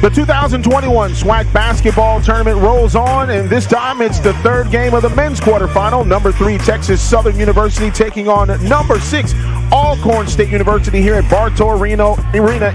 The 2021 SWAC basketball tournament rolls on, and this time it's the third game of the men's quarterfinal. Number 3 Texas Southern University taking on number 6 Alcorn State University here at Bartow Arena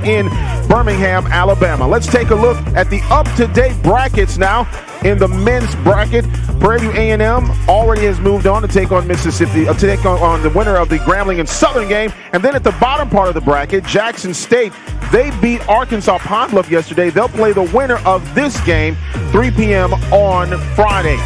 in Birmingham, Alabama. Let's take a look at the up-to-date brackets now. In the men's bracket, Prairie View A&M already has moved on to take on Mississippi, to take on the winner of the Grambling and Southern game. And then at the bottom part of the bracket, Jackson State, they beat Arkansas Pine Bluff yesterday. They'll play the winner of this game 3 p.m. on Friday.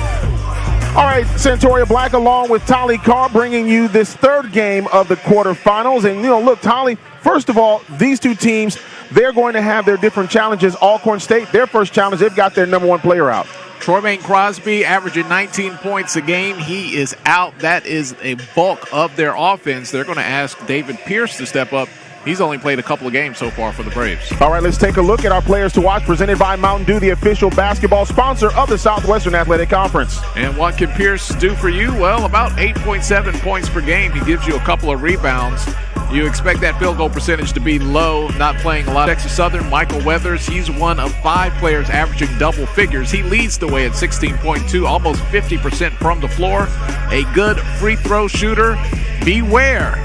All right, Santoria Black along with Tolly Carr bringing you this third game of the quarterfinals. And, look, Tolly, first of all, these two teams, they're going to have their different challenges. Alcorn State, their first challenge, they've got their number 1 player out. Tremaine Crosby averaging 19 points a game. He is out. That is a bulk of their offense. They're going to ask David Pierce to step up. He's only played a couple of games so far for the Braves. All right, let's take a look at our players to watch, presented by Mountain Dew, the official basketball sponsor of the Southwestern Athletic Conference. And what can Pierce do for you? Well, about 8.7 points per game. He gives you a couple of rebounds. You expect that field goal percentage to be low, not playing a lot. Texas Southern, Michael Weathers, he's one of 5 players averaging double figures. He leads the way at 16.2, almost 50% from the floor. A good free throw shooter. Beware.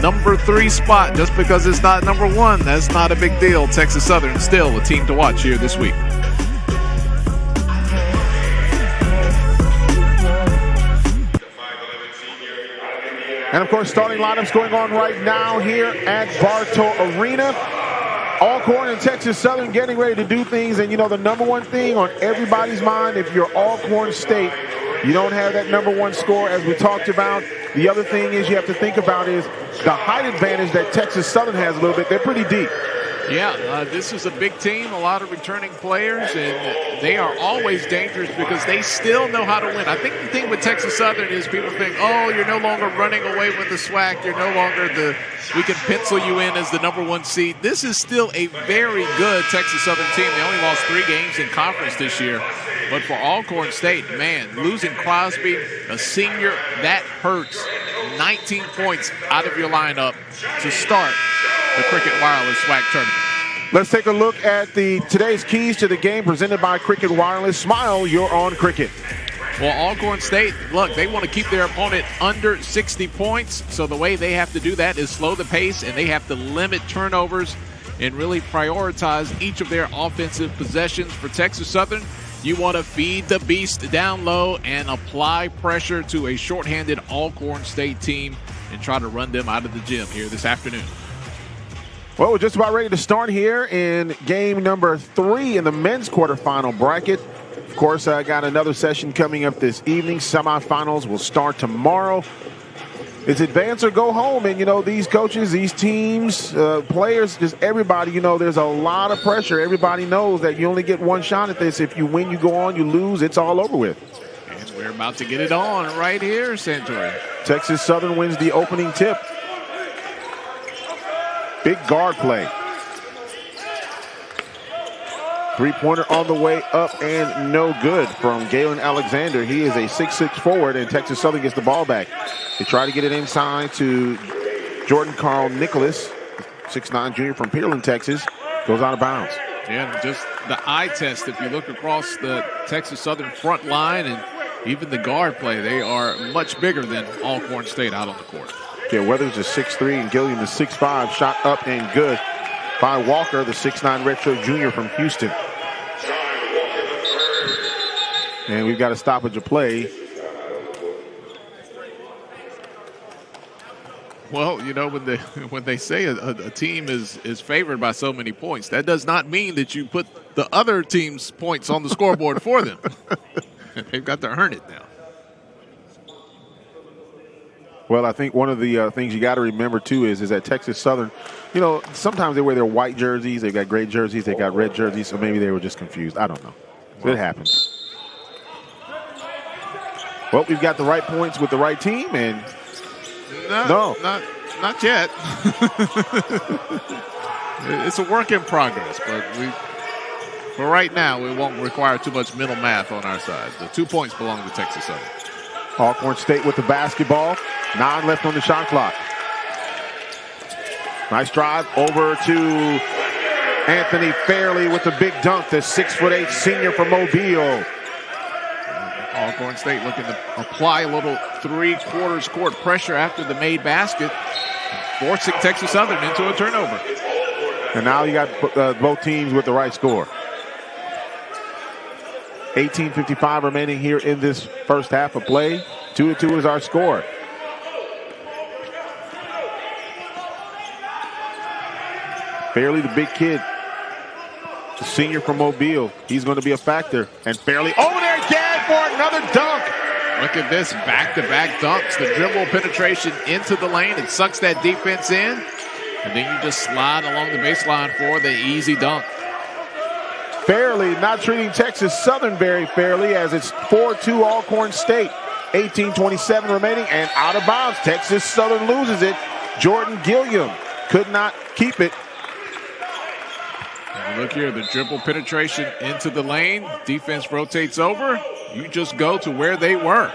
Number 3 spot, just because it's not number 1, that's not a big deal. Texas Southern still a team to watch here this week. And, of course, starting lineups going on right now here at Bartow Arena. Alcorn and Texas Southern getting ready to do things. And, the number 1 thing on everybody's mind, if you're Alcorn State, you don't have that number 1 score, as we talked about. The other thing is you have to think about is the height advantage that Texas Southern has a little bit. They're pretty deep. Yeah, this is a big team, a lot of returning players, and they are always dangerous because they still know how to win. I think the thing with Texas Southern is people think, oh, you're no longer running away with the SWAC. You're no longer we can pencil you in as the number 1 seed. This is still a very good Texas Southern team. They only lost 3 games in conference this year. But for Alcorn State, man, losing Crosby, a senior, that hurts. 19 points out of your lineup to start the Cricket Wireless SWAC tournament. Let's take a look at today's keys to the game presented by Cricket Wireless. Smile, you're on Cricket. Well, Alcorn State, look, they want to keep their opponent under 60 points. So the way they have to do that is slow the pace, and they have to limit turnovers and really prioritize each of their offensive possessions. For Texas Southern, you want to feed the beast down low and apply pressure to a shorthanded Alcorn State team and try to run them out of the gym here this afternoon. Well, we're just about ready to start here in game number 3 in the men's quarterfinal bracket. Of course, I got another session coming up this evening. Semifinals will start tomorrow. It's advance or go home. And, these coaches, these teams, players, just everybody, there's a lot of pressure. Everybody knows that you only get 1 shot at this. If you win, you go on. You lose, it's all over with. And we're about to get it on right here, Santoria. Texas Southern wins the opening tip. Big guard play. 3-pointer on the way up and no good from Galen Alexander. He is a 6'6" forward, and Texas Southern gets the ball back. They try to get it inside to Jordan Carl Nicholas, 6'9" junior from Pearland, Texas. Goes out of bounds. Yeah, just the eye test. If you look across the Texas Southern front line and even the guard play, they are much bigger than Alcorn State out on the court. Yeah, Weathers is 6'3", and Gilliam is 6'5". Shot up and good by Walker, the 6'9" retro junior from Houston. And we've got a stoppage of play. Well, when they say a team is favored by so many points, that does not mean that you put the other team's points on the scoreboard for them. They've got to earn it now. Well, I think one of the things you got to remember, too, is that Texas Southern, sometimes they wear their white jerseys. They've got gray jerseys. They've got red jerseys. So maybe they were just confused. I don't know. So it happens. Well, we've got the right points with the right team, and not yet. It's a work in progress, but for right now, it won't require too much mental math on our side. The 2 points belong to Texas Southern. Alcorn State with the basketball. 9 left on the shot clock. Nice drive over to Anthony Fairley with the big dunk, the 6'8" senior from Mobile. Alcorn State looking to apply a little three-quarters court pressure after the made basket, forcing Texas Southern into a turnover. And now you got both teams with the right score. 18:55 remaining here in this first half of play. 2-2 is our score. Fairley, the big kid, the senior from Mobile. He's going to be a factor. And Fairley over there again for another dunk. Look at this, back-to-back dunks. The dribble penetration into the lane. It sucks that defense in. And then you just slide along the baseline for the easy dunk. Fairley not treating Texas Southern very fairly as it's 4-2 Alcorn State. 18:27 remaining and out of bounds. Texas Southern loses it. Jordan Gilliam could not keep it. And look here, the dribble penetration into the lane. Defense rotates over. You just go to where they were.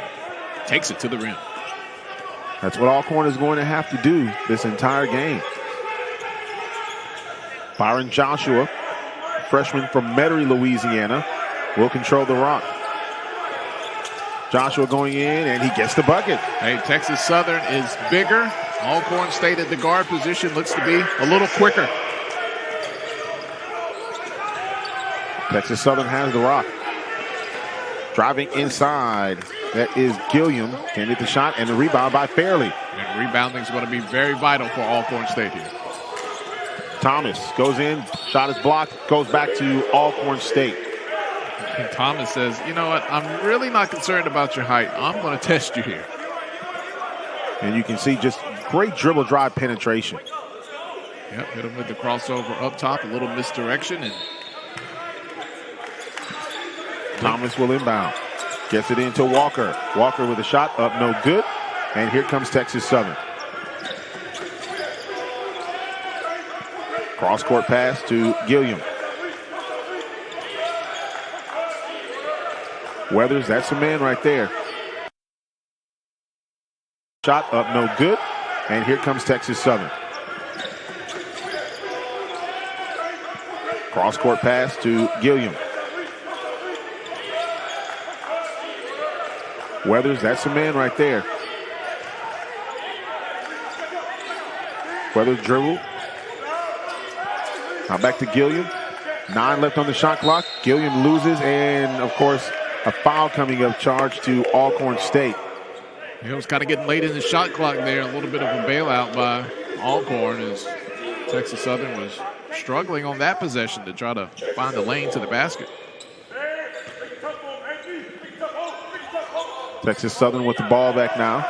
Takes it to the rim. That's what Alcorn is going to have to do this entire game. Byron Joshua, freshman from Metairie, Louisiana, will control the rock. Joshua going in, and he gets the bucket. Hey, Texas Southern is bigger. Alcorn State at the guard position looks to be a little quicker. Texas Southern has the rock. Driving inside, that is Gilliam. Can't get the shot, and the rebound by Fairley. And rebounding is going to be very vital for Alcorn State here. Thomas goes in, shot is blocked, goes back to Alcorn State. And Thomas says, you know what, I'm really not concerned about your height. I'm going to test you here. And you can see just great dribble drive penetration. Yep, hit him with the crossover up top, a little misdirection. And Thomas will inbound. Gets it into Walker. Walker with a shot up, no good. And here comes Texas Southern. Cross-court pass to Gilliam. Weathers, that's the man right there. Shot up, no good. And here comes Texas Southern. Cross-court pass to Gilliam. Weathers, that's the man right there. Weathers dribble. Now back to Gilliam. 9 left on the shot clock. Gilliam loses, and of course, a foul coming up, charged to Alcorn State. It was kind of getting late in the shot clock there. A little bit of a bailout by Alcorn as Texas Southern was struggling on that possession to try to find the lane to the basket. Texas Southern with the ball back now.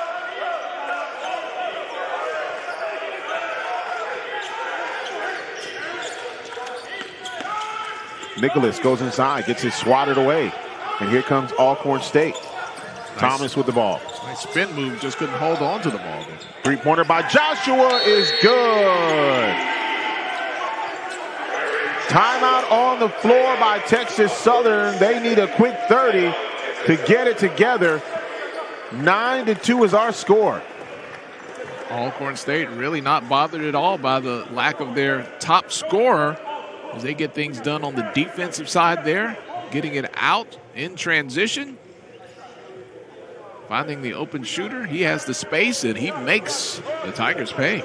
Nicholas goes inside, gets it swatted away. And here comes Alcorn State. Nice. Thomas with the ball. Nice spin move, just couldn't hold on to the ball. Three-pointer by Joshua is good. Timeout on the floor by Texas Southern. They need a quick 30 to get it together. 9-2 is our score. Alcorn State really not bothered at all by the lack of their top scorer as they get things done on the defensive side there, getting it out in transition, finding the open shooter. He has the space, and he makes the Tigers pay.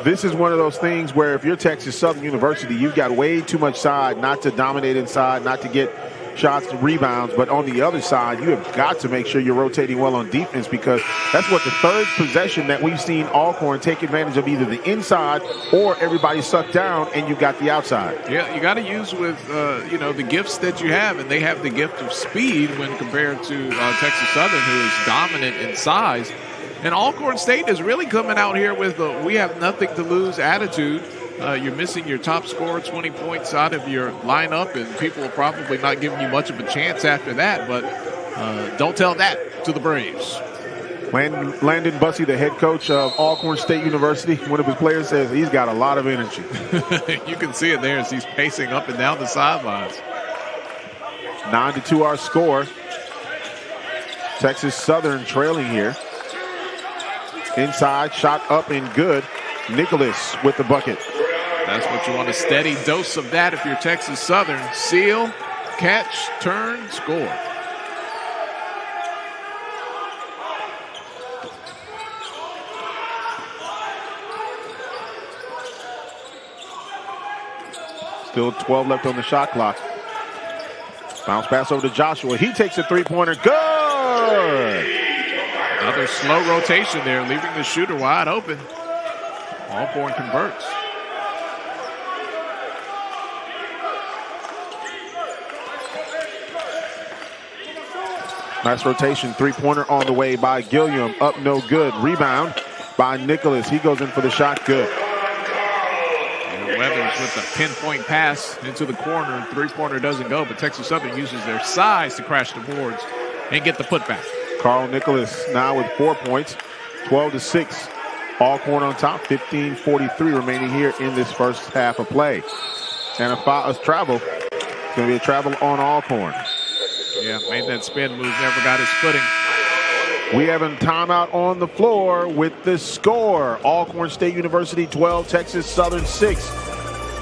This is one of those things where if you're Texas Southern University, you've got way too much side not to dominate inside, not to get shots and rebounds, but on the other side, you have got to make sure you're rotating well on defense, because that's what the third possession that we've seen Alcorn take advantage of, either the inside or everybody sucked down and you got the outside. Yeah, you got to use with, the gifts that you have, and they have the gift of speed when compared to Texas Southern, who is dominant in size. And Alcorn State is really coming out here with a we have nothing to lose attitude. You're missing your top scorer 20 points out of your lineup, and people are probably not giving you much of a chance after that, but don't tell that to the Braves. Landon Bussey, the head coach of Alcorn State University, one of his players says he's got a lot of energy. You can see it there as he's pacing up and down the sidelines. 9-2 our score. Texas Southern trailing here. Inside, shot up and good. Nicholas with the bucket. That's what you want, a steady dose of that if you're Texas Southern. Seal, catch, turn, score. Still 12 left on the shot clock. Bounce pass over to Joshua. He takes a three-pointer. Good! Another slow rotation there, leaving the shooter wide open. Alcorn converts. Nice rotation. Three-pointer on the way by Gilliam. Up no good. Rebound by Nicholas. He goes in for the shot. Good. Weathers with the pinpoint pass into the corner. Three-pointer doesn't go, but Texas Southern uses their size to crash the boards and get the putback. Carl Nicholas now with 4 points, 12-6. Alcorn on top, 15:43 remaining here in this first half of play. And a travel. It's going to be a travel on Alcorn. Yeah, made that spin move, never got his footing. We have a timeout on the floor with the score. Alcorn State University 12, Texas Southern 6.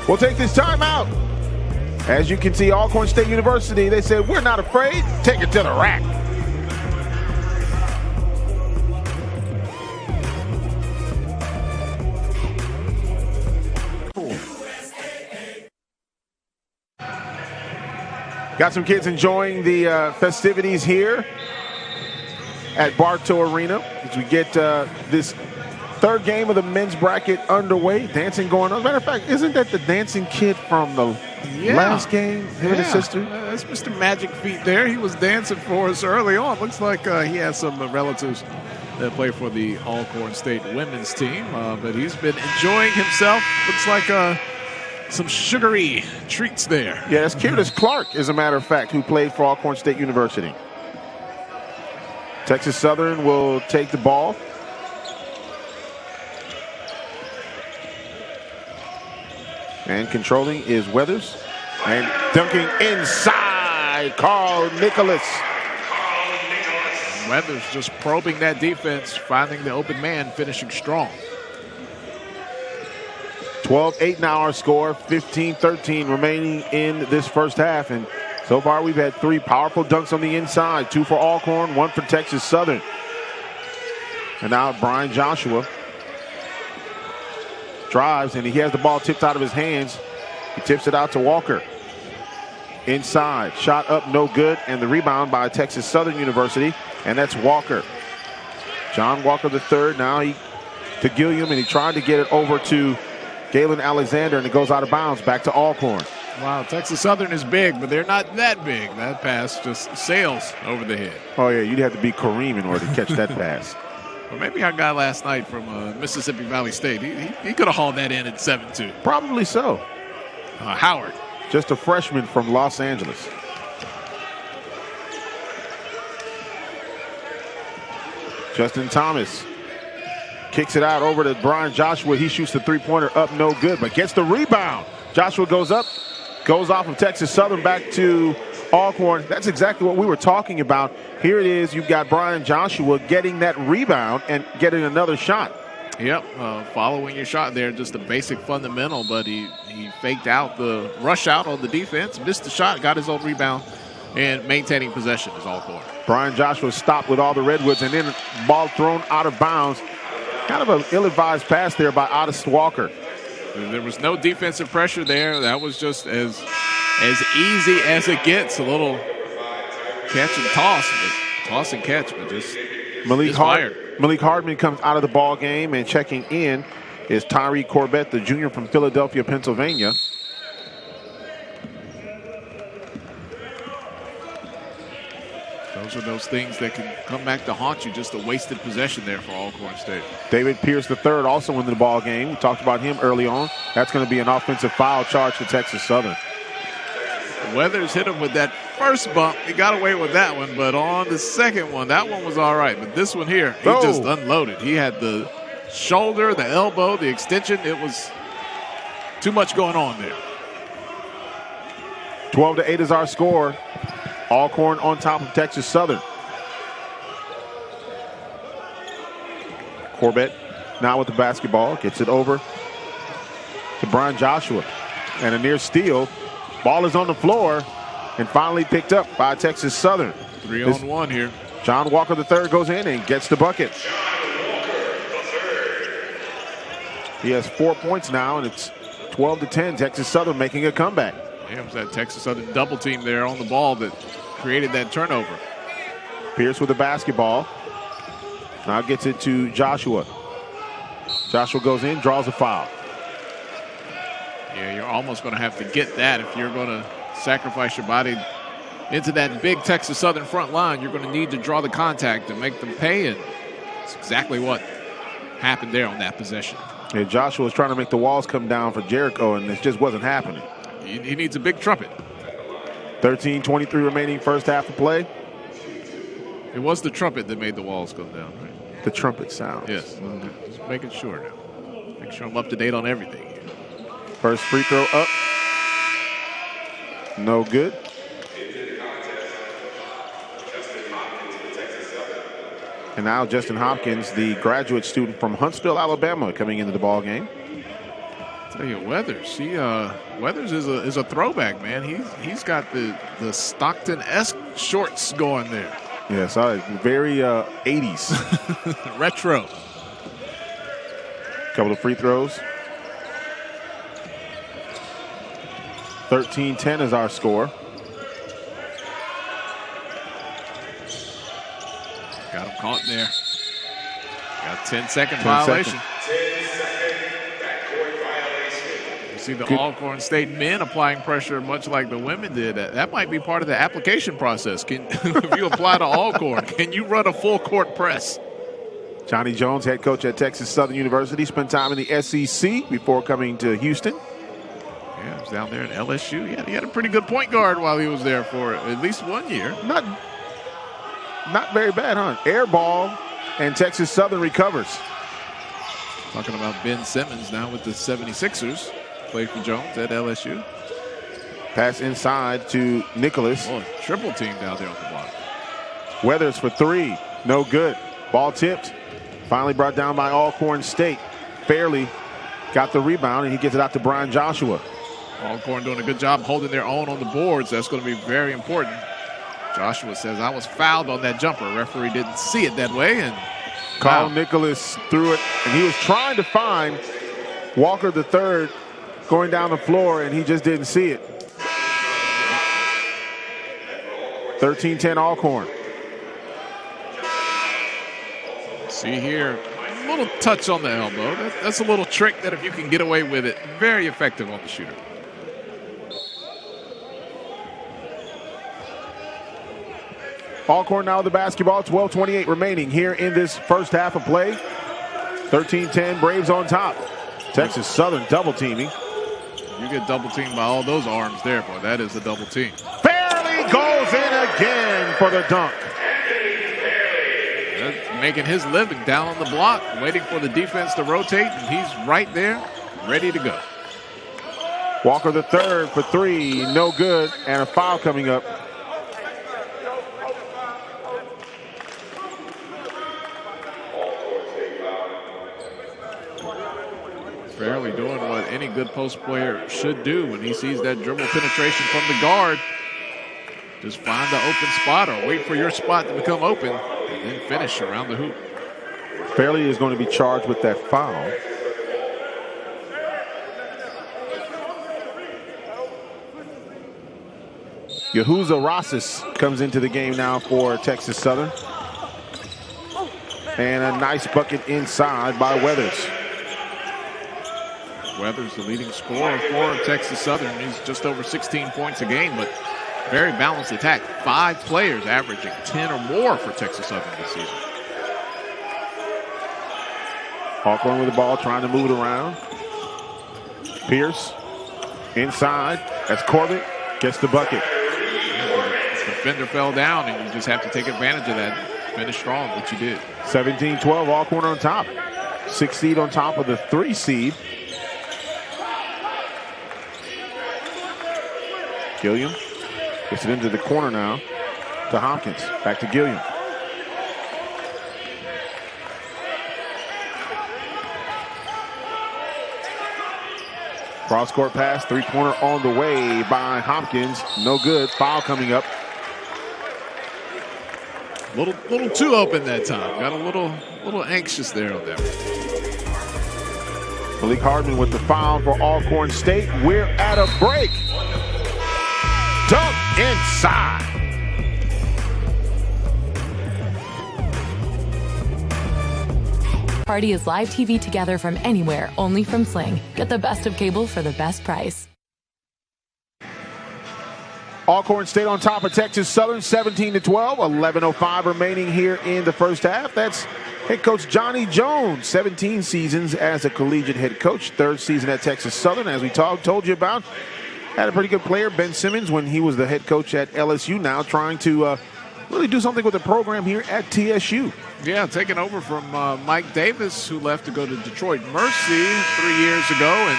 We'll take this timeout. As you can see, Alcorn State University, they said, we're not afraid. Take it to the rack. Got some kids enjoying the festivities here at Bartow Arena as we get this third game of the men's bracket underway. Dancing going on. As a matter of fact, isn't that the dancing kid from the last game? Him and his sister? That's Mr. Magic Feet there. He was dancing for us early on. Looks like he has some relatives that play for the Alcorn State women's team. But he's been enjoying himself. Looks like some sugary treats there. Yeah, it's Curtis Clark, as a matter of fact, who played for Alcorn State University. Texas Southern will take the ball. And controlling is Weathers. And dunking inside, Carl Nicholas. Weathers just probing that defense, finding the open man, finishing strong. 12-8 now our score, 15-13 remaining in this first half. And so far we've had 3 powerful dunks on the inside, 2 for Alcorn, 1 for Texas Southern. And now Brian Joshua drives, and he has the ball tipped out of his hands. He tips it out to Walker. Inside, shot up, no good, and the rebound by Texas Southern University, and that's Walker. John Walker III now to Gilliam, and he tried to get it over to Galen Alexander, and it goes out of bounds back to Alcorn. Wow, Texas Southern is big, but they're not that big. That pass just sails over the head. Oh, yeah, you'd have to be Kareem in order to catch that pass. Well, maybe our guy last night from Mississippi Valley State, he could have hauled that in at 7-2. Probably so. Howard. Just a freshman from Los Angeles. Justin Thomas kicks it out over to Brian Joshua. He shoots the three-pointer up, no good, but gets the rebound. Joshua goes up, goes off of Texas Southern back to Alcorn. That's exactly what we were talking about. Here it is. You've got Brian Joshua getting that rebound and getting another shot. Yep, following your shot there, just a basic fundamental, but he faked out the rush out on the defense, missed the shot, got his own rebound, and maintaining possession is Alcorn. Brian Joshua stopped with all the Redwoods, and then ball thrown out of bounds. Kind of an ill-advised pass there by Otis Walker. There was no defensive pressure there. That was just as easy as it gets. A little catch and toss and catch, but just fired. Malik Hardman comes out of the ball game, and checking in is Tyree Corbett, the junior from Philadelphia, Pennsylvania. Those are those things that can come back to haunt you. Just a wasted possession there for Alcorn State. David Pierce III also in the ball game. We talked about him early on. That's going to be an offensive foul charge to Texas Southern. Weathers hit him with that first bump. He got away with that one, but on the second one, that one was all right. But this one here, he just unloaded. He had the shoulder, the elbow, the extension. It was too much going on there. 12-8 is our score. Alcorn on top of Texas Southern. Corbett now with the basketball, gets it over to Brian Joshua. And a near steal. Ball is on the floor and finally picked up by Texas Southern. 3-on-1 here. John Walker III goes in and gets the bucket. He has 4 points now, and it's 12-10. Texas Southern making a comeback. Yeah, it was that Texas Southern double team there on the ball that created that turnover. Pierce with the basketball. Now gets it to Joshua. Joshua goes in, draws a foul. Yeah, you're almost going to have to get that if you're going to sacrifice your body into that big Texas Southern front line. You're going to need to draw the contact and make them pay, and it's exactly what happened there on that possession. Yeah, Joshua was trying to make the walls come down for Jericho, and it just wasn't happening. He needs a big trumpet. 13:23 remaining, first half of play. It was the trumpet that made the walls come down, right? The trumpet sound. Yes. Just making sure now. Make sure I'm up to date on everything. First free throw up. No good. And now Justin Hopkins, the graduate student from Huntsville, Alabama, coming into the ball game. Tell you, Weathers. Weathers is a throwback, man. He's got the Stockton-esque shorts going there. Yes, very 80s. Retro. Couple of free throws. 13-10 is our score. Got him caught there. Got a 10-second violation. You see the Alcorn State men applying pressure much like the women did. That might be part of the application process. If you apply to Alcorn, can you run a full court press? Johnny Jones, head coach at Texas Southern University, spent time in the SEC before coming to Houston. Yeah, he was down there at LSU. He had a pretty good point guard while he was there for at least 1 year. Not very bad, huh? Air ball, and Texas Southern recovers. Talking about Ben Simmons now with the 76ers. Played for Jones at LSU. Pass inside to Nicholas. Oh, triple team down there on the block. Weathers for three. No good. Ball tipped. Finally brought down by Alcorn State. Fairley got the rebound, and he gets it out to Brian Joshua. Alcorn doing a good job holding their own on the boards. That's going to be very important. Joshua says, I was fouled on that jumper. Referee didn't see it that way. And Carl Nicholas threw it, and he was trying to find Walker III going down the floor, and he just didn't see it. 13-10 Alcorn. See here, a little touch on the elbow. That's a little trick that if you can get away with it, very effective on the shooter. Alcorn now with the basketball, 12:28 remaining here in this first half of play. 13-10, Braves on top. Texas Southern double teaming. You get double teamed by all those arms there, boy. That is a double team. Fairley goes in again for the dunk. That's making his living down on the block, waiting for the defense to rotate, and he's right there, ready to go. Walker III for three, no good, and a foul coming up. Fairley doing what any good post player should do when he sees that dribble penetration from the guard. Just find the open spot or wait for your spot to become open and then finish around the hoop. Fairley is going to be charged with that foul. Yahuza Rosas comes into the game now for Texas Southern. And a nice bucket inside by Weathers. Weathers, the leading scorer for Texas Southern. He's just over 16 points a game, but very balanced attack. 5 players averaging 10 or more for Texas Southern this season. Alcorn with the ball, trying to move it around. Pierce inside. That's Corbett. Gets the bucket. The defender fell down, and you just have to take advantage of that. Finish strong, which you did. 17-12, Alcorn on top. 6 seed on top of the 3 seed. Gilliam gets it into the corner now to Hopkins. Back to Gilliam. Cross-court pass, three-pointer on the way by Hopkins. No good. Foul coming up. Little too open that time. Got a little anxious there on that one. Malik Hardman with the foul for Alcorn State. We're at a break. Dunk inside. Party is live TV together from anywhere, only from Sling. Get the best of cable for the best price. Alcorn State on top of Texas Southern, 17-12. 11:05 remaining here in the first half. That's head coach Johnny Jones, 17 seasons as a collegiate head coach, third season at Texas Southern, as we told you about. Had a pretty good player, Ben Simmons, when he was the head coach at LSU, now trying to really do something with the program here at TSU. Yeah, taking over from Mike Davis, who left to go to Detroit Mercy 3 years ago. And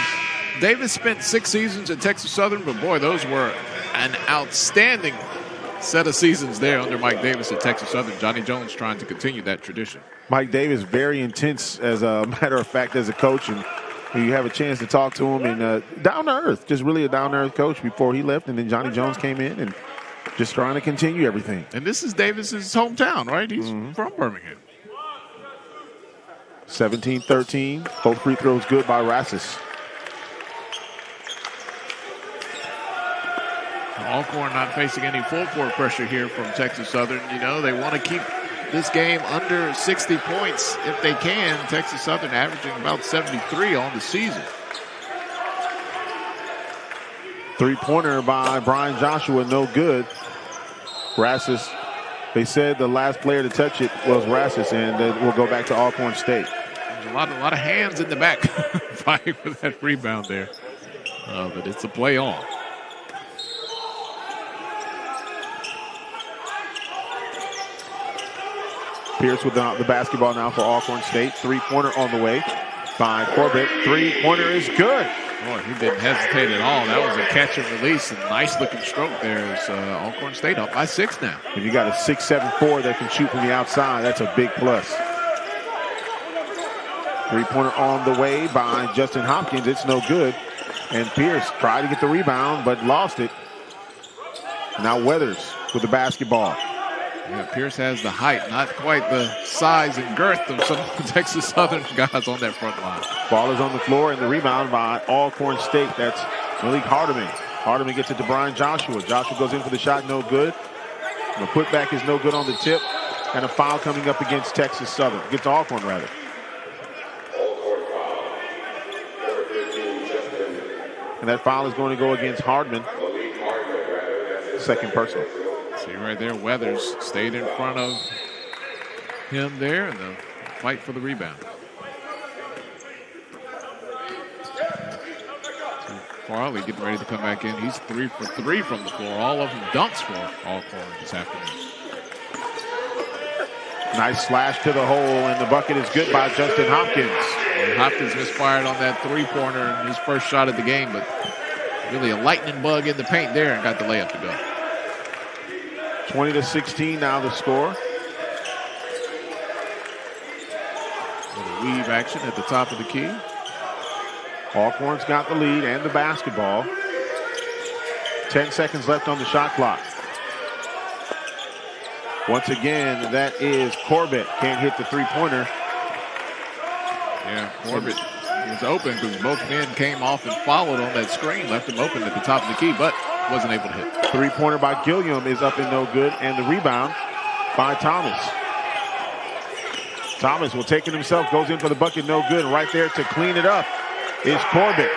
Davis spent 6 seasons at Texas Southern, but boy, those were an outstanding set of seasons there under Mike Davis at Texas Southern. Johnny Jones trying to continue that tradition. Mike Davis, very intense, as a matter of fact, as a coach. And you have a chance to talk to him, and down to earth, just really a down to earth coach before he left. And then Johnny Jones came in and just trying to continue everything. And this is Davis's hometown, right? He's from Birmingham. 17-13. Both free throws good by Rassis. Alcorn not facing any full court pressure here from Texas Southern. You know, they want to keep this game under 60 points if they can. Texas Southern averaging about 73 on the season. Three-pointer by Brian Joshua, no good. Rassis, they said the last player to touch it was Rassis, and we'll go back to Alcorn State. There's a lot of hands in the back fighting for that rebound there. But it's a play on. Pierce with the basketball now for Alcorn State. Three-pointer on the way by Corbett. Three-pointer is good. Boy, he didn't hesitate at all. That was a catch and release. A nice-looking stroke there as Alcorn State up by 6 now. If you got a 6'7" that can shoot from the outside, that's a big plus. Three-pointer on the way by Justin Hopkins. It's no good. And Pierce tried to get the rebound, but lost it. Now Weathers with the basketball. Yeah, Pierce has the height, not quite the size and girth of some of the Texas Southern guys on that front line. Ball is on the floor, and the rebound by Alcorn State. That's Malik Hardeman. Hardeman gets it to Brian Joshua. Joshua goes in for the shot, no good. The putback is no good on the tip. And a foul coming up against Texas Southern. Against Alcorn, rather. And that foul is going to go against Hardman. Second personal. See right there, Weathers stayed in front of him there in the fight for the rebound. So Farley getting ready to come back in. He's 3 for 3 from the floor. All of them dunks for Alcorn this afternoon. Nice slash to the hole, and the bucket is good by Justin Hopkins. And Hopkins misfired on that three-pointer in his first shot of the game, but really a lightning bug in the paint there and got the layup to go. 20-16 now the score. Little weave action at the top of the key. Alcorn's got the lead and the basketball. 10 seconds left on the shot clock. Once again, that is Corbett. Can't hit the three-pointer. Yeah, Corbett was open because both men came off and followed on that screen. Left him open at the top of the key, but wasn't able to hit. Three-pointer by Gilliam is up and no good, and the rebound by Thomas. Thomas will take it himself, goes in for the bucket, no good. Right there to clean it up is Corbett.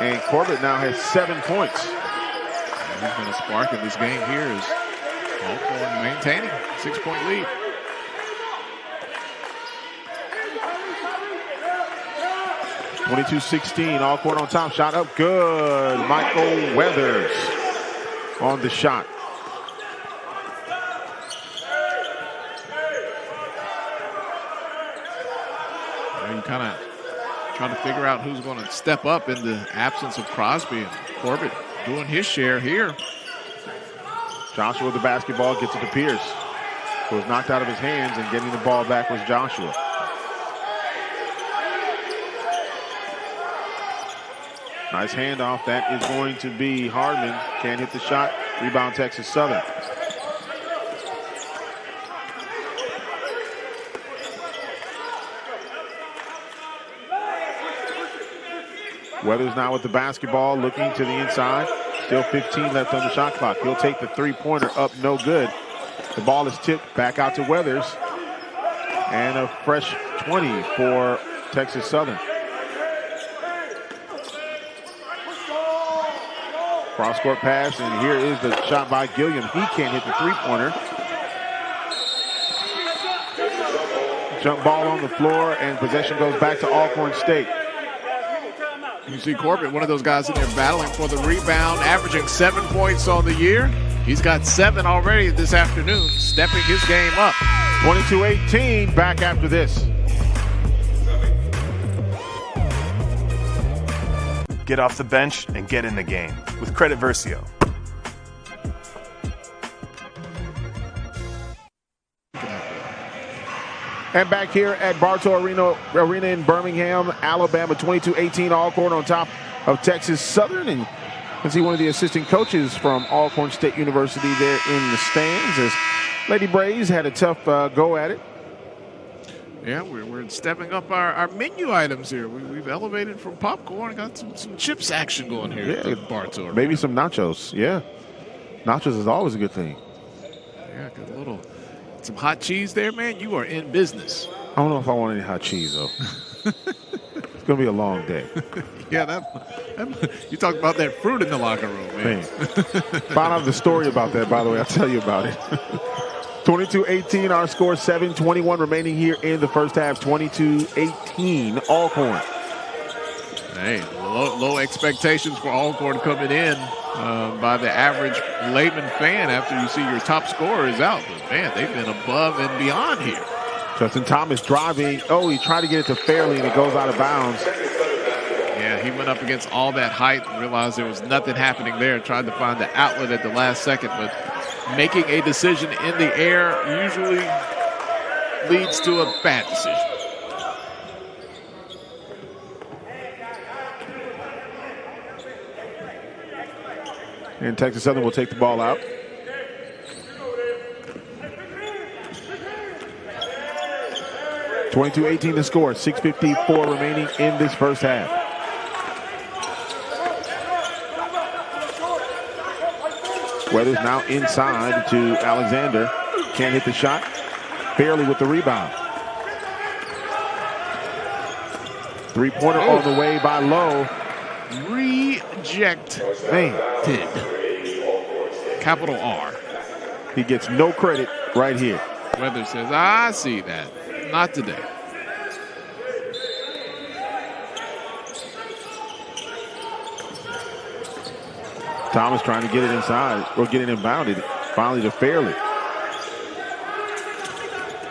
And Corbett now has 7 points. And he's been a spark in this game here as Alcorn maintaining 6-point lead. (22-16), Alcorn on top, shot up good. Michael Weathers on the shot. You kind of trying to figure out who's going to step up in the absence of Crosby, and Corbett doing his share here. Joshua with the basketball, gets it to Pierce, who was knocked out of his hands, and getting the ball back was Joshua. Nice handoff. That is going to be Hardman. Can't hit the shot. Rebound Texas Southern. Weathers now with the basketball, looking to the inside. Still 15 left on the shot clock. He'll take the three-pointer up, no good. The ball is tipped back out to Weathers. And a fresh 20 for Texas Southern. Cross-court pass, and here is the shot by Gilliam. He can't hit the three-pointer. Jump ball on the floor, and possession goes back to Alcorn State. You see Corbett, one of those guys in there battling for the rebound, averaging 7 points on the year. He's got 7 already this afternoon, stepping his game up. 22-18, back after this. Get off the bench and get in the game with Credit Versio. And back here at Bartow Arena in Birmingham, Alabama, 22-18 Alcorn on top of Texas Southern. And you can see one of the assistant coaches from Alcorn State University there in the stands as Lady Braves had a tough go at it. Yeah, we're stepping up our menu items here. We've elevated from popcorn, got some chips action going here at Bartow Arena. Maybe some nachos, yeah. Nachos is always a good thing. Yeah, got a little... Some hot cheese there, man. You are in business. I don't know if I want any hot cheese, though. It's going to be a long day. Yeah, you talked about that fruit in the locker room, man. Found out the story about that, by the way. I'll tell you about it. 22-18, our score, 7:21 remaining here in the first half. 22-18, Alcorn. Hey, low expectations for Alcorn coming in by the average layman fan after you see your top scorer is out. But, man, they've been above and beyond here. Justin Thomas driving. Oh, he tried to get it to Fairley, and it goes out of bounds. Yeah, he went up against all that height and realized there was nothing happening there. Tried to find the outlet at the last second, but making a decision in the air usually leads to a bad decision. And Texas Southern will take the ball out. (22-18) the score. 6:54 remaining in this first half. Weathers now inside to Alexander. Can't hit the shot. Fairley with the rebound. Three-pointer on the way by Lowe. Rejected. Capital R. He gets no credit right here. Weathers says, I see that. Not today. Thomas trying to get it inside or get it inbounded. Finally to Fairley.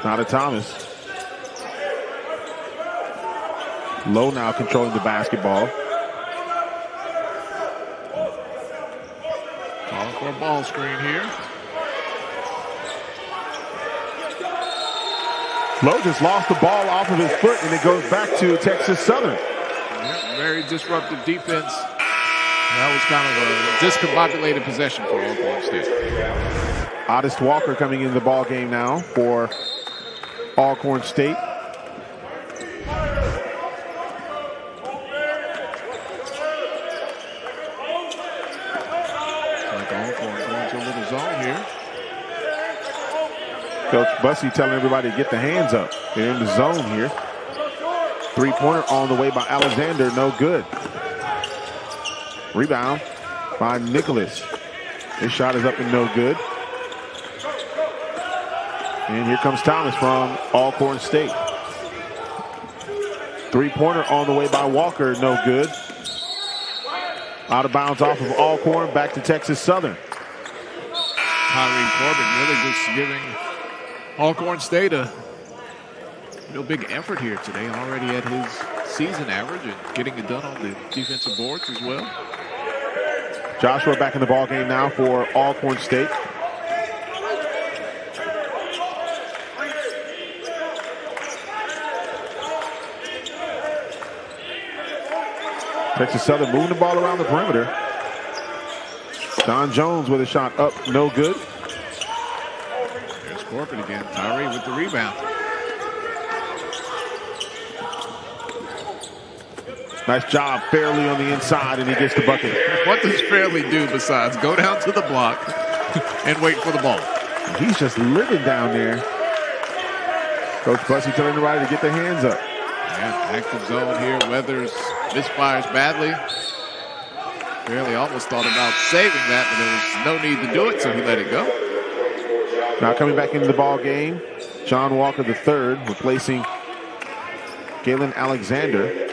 Now to Thomas. Lowe now controlling the basketball. Call for a ball screen here. Lowe just lost the ball off of his foot, and it goes back to Texas Southern. Yeah, very disruptive defense. That was kind of a discombobulated possession for Alcorn State. Otis Walker coming into the ball game now for Alcorn State. Like Alcorn going to a little zone here. Coach Bussey telling everybody to get the hands up. They're in the zone here. Three-pointer on the way by Alexander, no good. Rebound by Nicholas. His shot is up and no good. And here comes Thomas from Alcorn State. Three-pointer on the way by Walker, no good. Out of bounds off of Alcorn, back to Texas Southern. Tyree Corbin really just giving Alcorn State a real big effort here today, already at his season average and getting it done on the defensive boards as well. Joshua back in the ball game now for Alcorn State. Texas Southern moving the ball around the perimeter. Don Jones with a shot up, no good. There's Corbett again. Tyree with the rebound. Nice job, Fairley on the inside, and he gets the bucket. What does Fairley do besides go down to the block and wait for the ball? He's just living down there. Coach Bussey telling everybody to get their hands up. Yeah, active zone here. Weathers misfires badly. Fairley almost thought about saving that, but there was no need to do it, so he let it go. Now coming back into the ball game, John Walker III replacing Galen Alexander.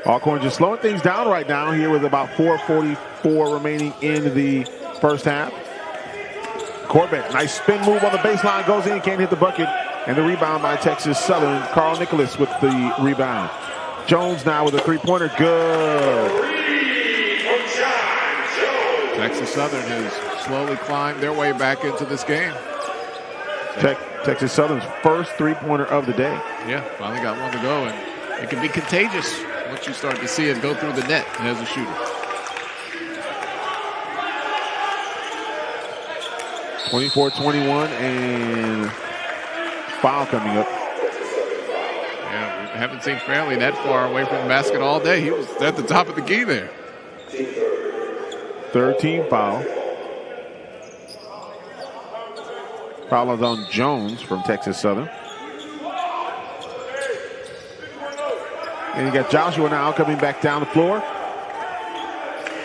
Alcorn just slowing things down right now here with about 4:44 remaining in the first half. Corbett, nice spin move on the baseline, goes in, can't hit the bucket. And the rebound by Texas Southern. Carl Nicholas with the rebound. Jones now with a three-pointer, good. Texas Southern has slowly climbed their way back into this game. Texas Southern's first three-pointer of the day. Yeah, finally got one to go, and it can be contagious once you start to see it go through the net as a shooter. 24-21 and foul coming up. Yeah, we haven't seen Fairley that far away from the basket all day. He was at the top of the key there. Third team foul. Foul is on Jones from Texas Southern. And you got Joshua now coming back down the floor.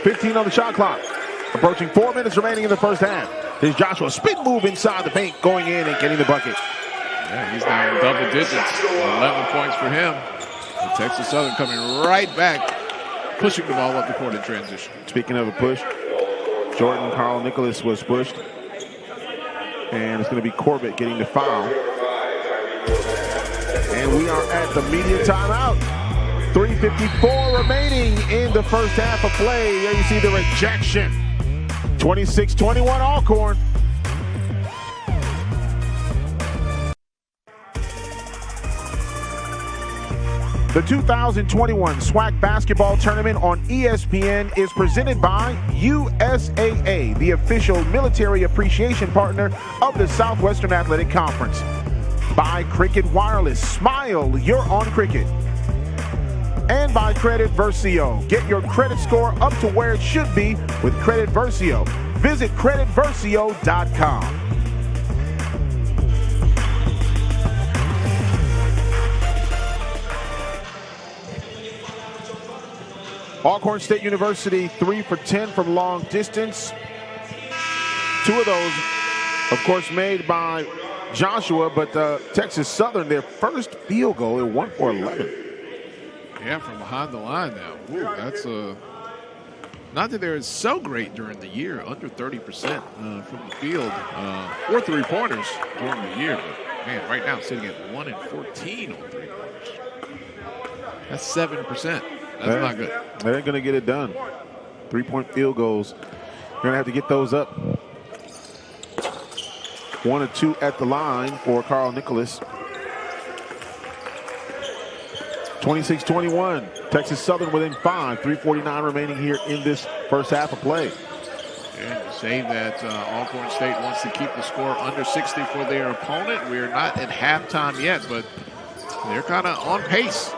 15 on the shot clock. Approaching 4 minutes remaining in the first half. Here's Joshua, spin move inside the paint, going in and getting the bucket. Yeah, he's now in double digits. 11 points for him. And Texas Southern coming right back, pushing the ball up the court in transition. Speaking of a push, Jordan Carl Nicholas was pushed. And it's going to be Corbett getting the foul. And we are at the media timeout. 3:54 remaining in the first half of play. There you see the rejection. 26-21 Alcorn. The 2021 SWAC basketball tournament on ESPN is presented by USAA, the official military appreciation partner of the Southwestern Athletic Conference. By Cricket Wireless, smile, you're on cricket. And by Credit Versio. Get your credit score up to where it should be with Credit Versio. Visit creditversio.com. Alcorn State University 3 for 10 from long distance. 2 of those, of course, made by Joshua, but Texas Southern, their first field goal, 1 for 11. Yeah, from behind the line now. Ooh, that's not that they're so great during the year, under 30% from the field. 4 3-pointers during the year, but man, right now sitting at 1 and 14 on 3-pointers. That's 7%. That's not good. They ain't going to get it done. 3-point field goals. You're going to have to get those up. 1 or 2 at the line for Carl Nicholas. 26-21. Texas Southern within 5. 3:49 remaining here in this first half of play. And to say that Alcorn State wants to keep the score under 60 for their opponent. We're not at halftime yet, but they're kind of on pace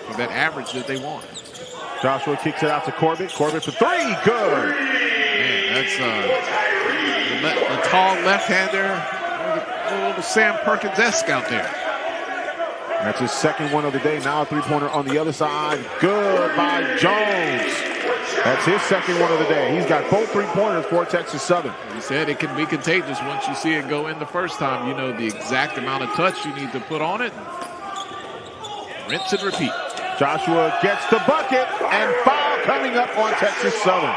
for that average that they want. Joshua kicks it out to Corbett. Corbett for 3. Good. Man, that's the tall left-hander. A little Sam Perkins-esque out there. That's his second one of the day. Now a 3-pointer on the other side. Good by Jones. That's his second one of the day. He's got both 3-pointers for Texas Southern. He said it can be contagious once you see it go in the first time. You know the exact amount of touch you need to put on it. Rinse and repeat. Joshua gets the bucket, and foul coming up on Texas Southern.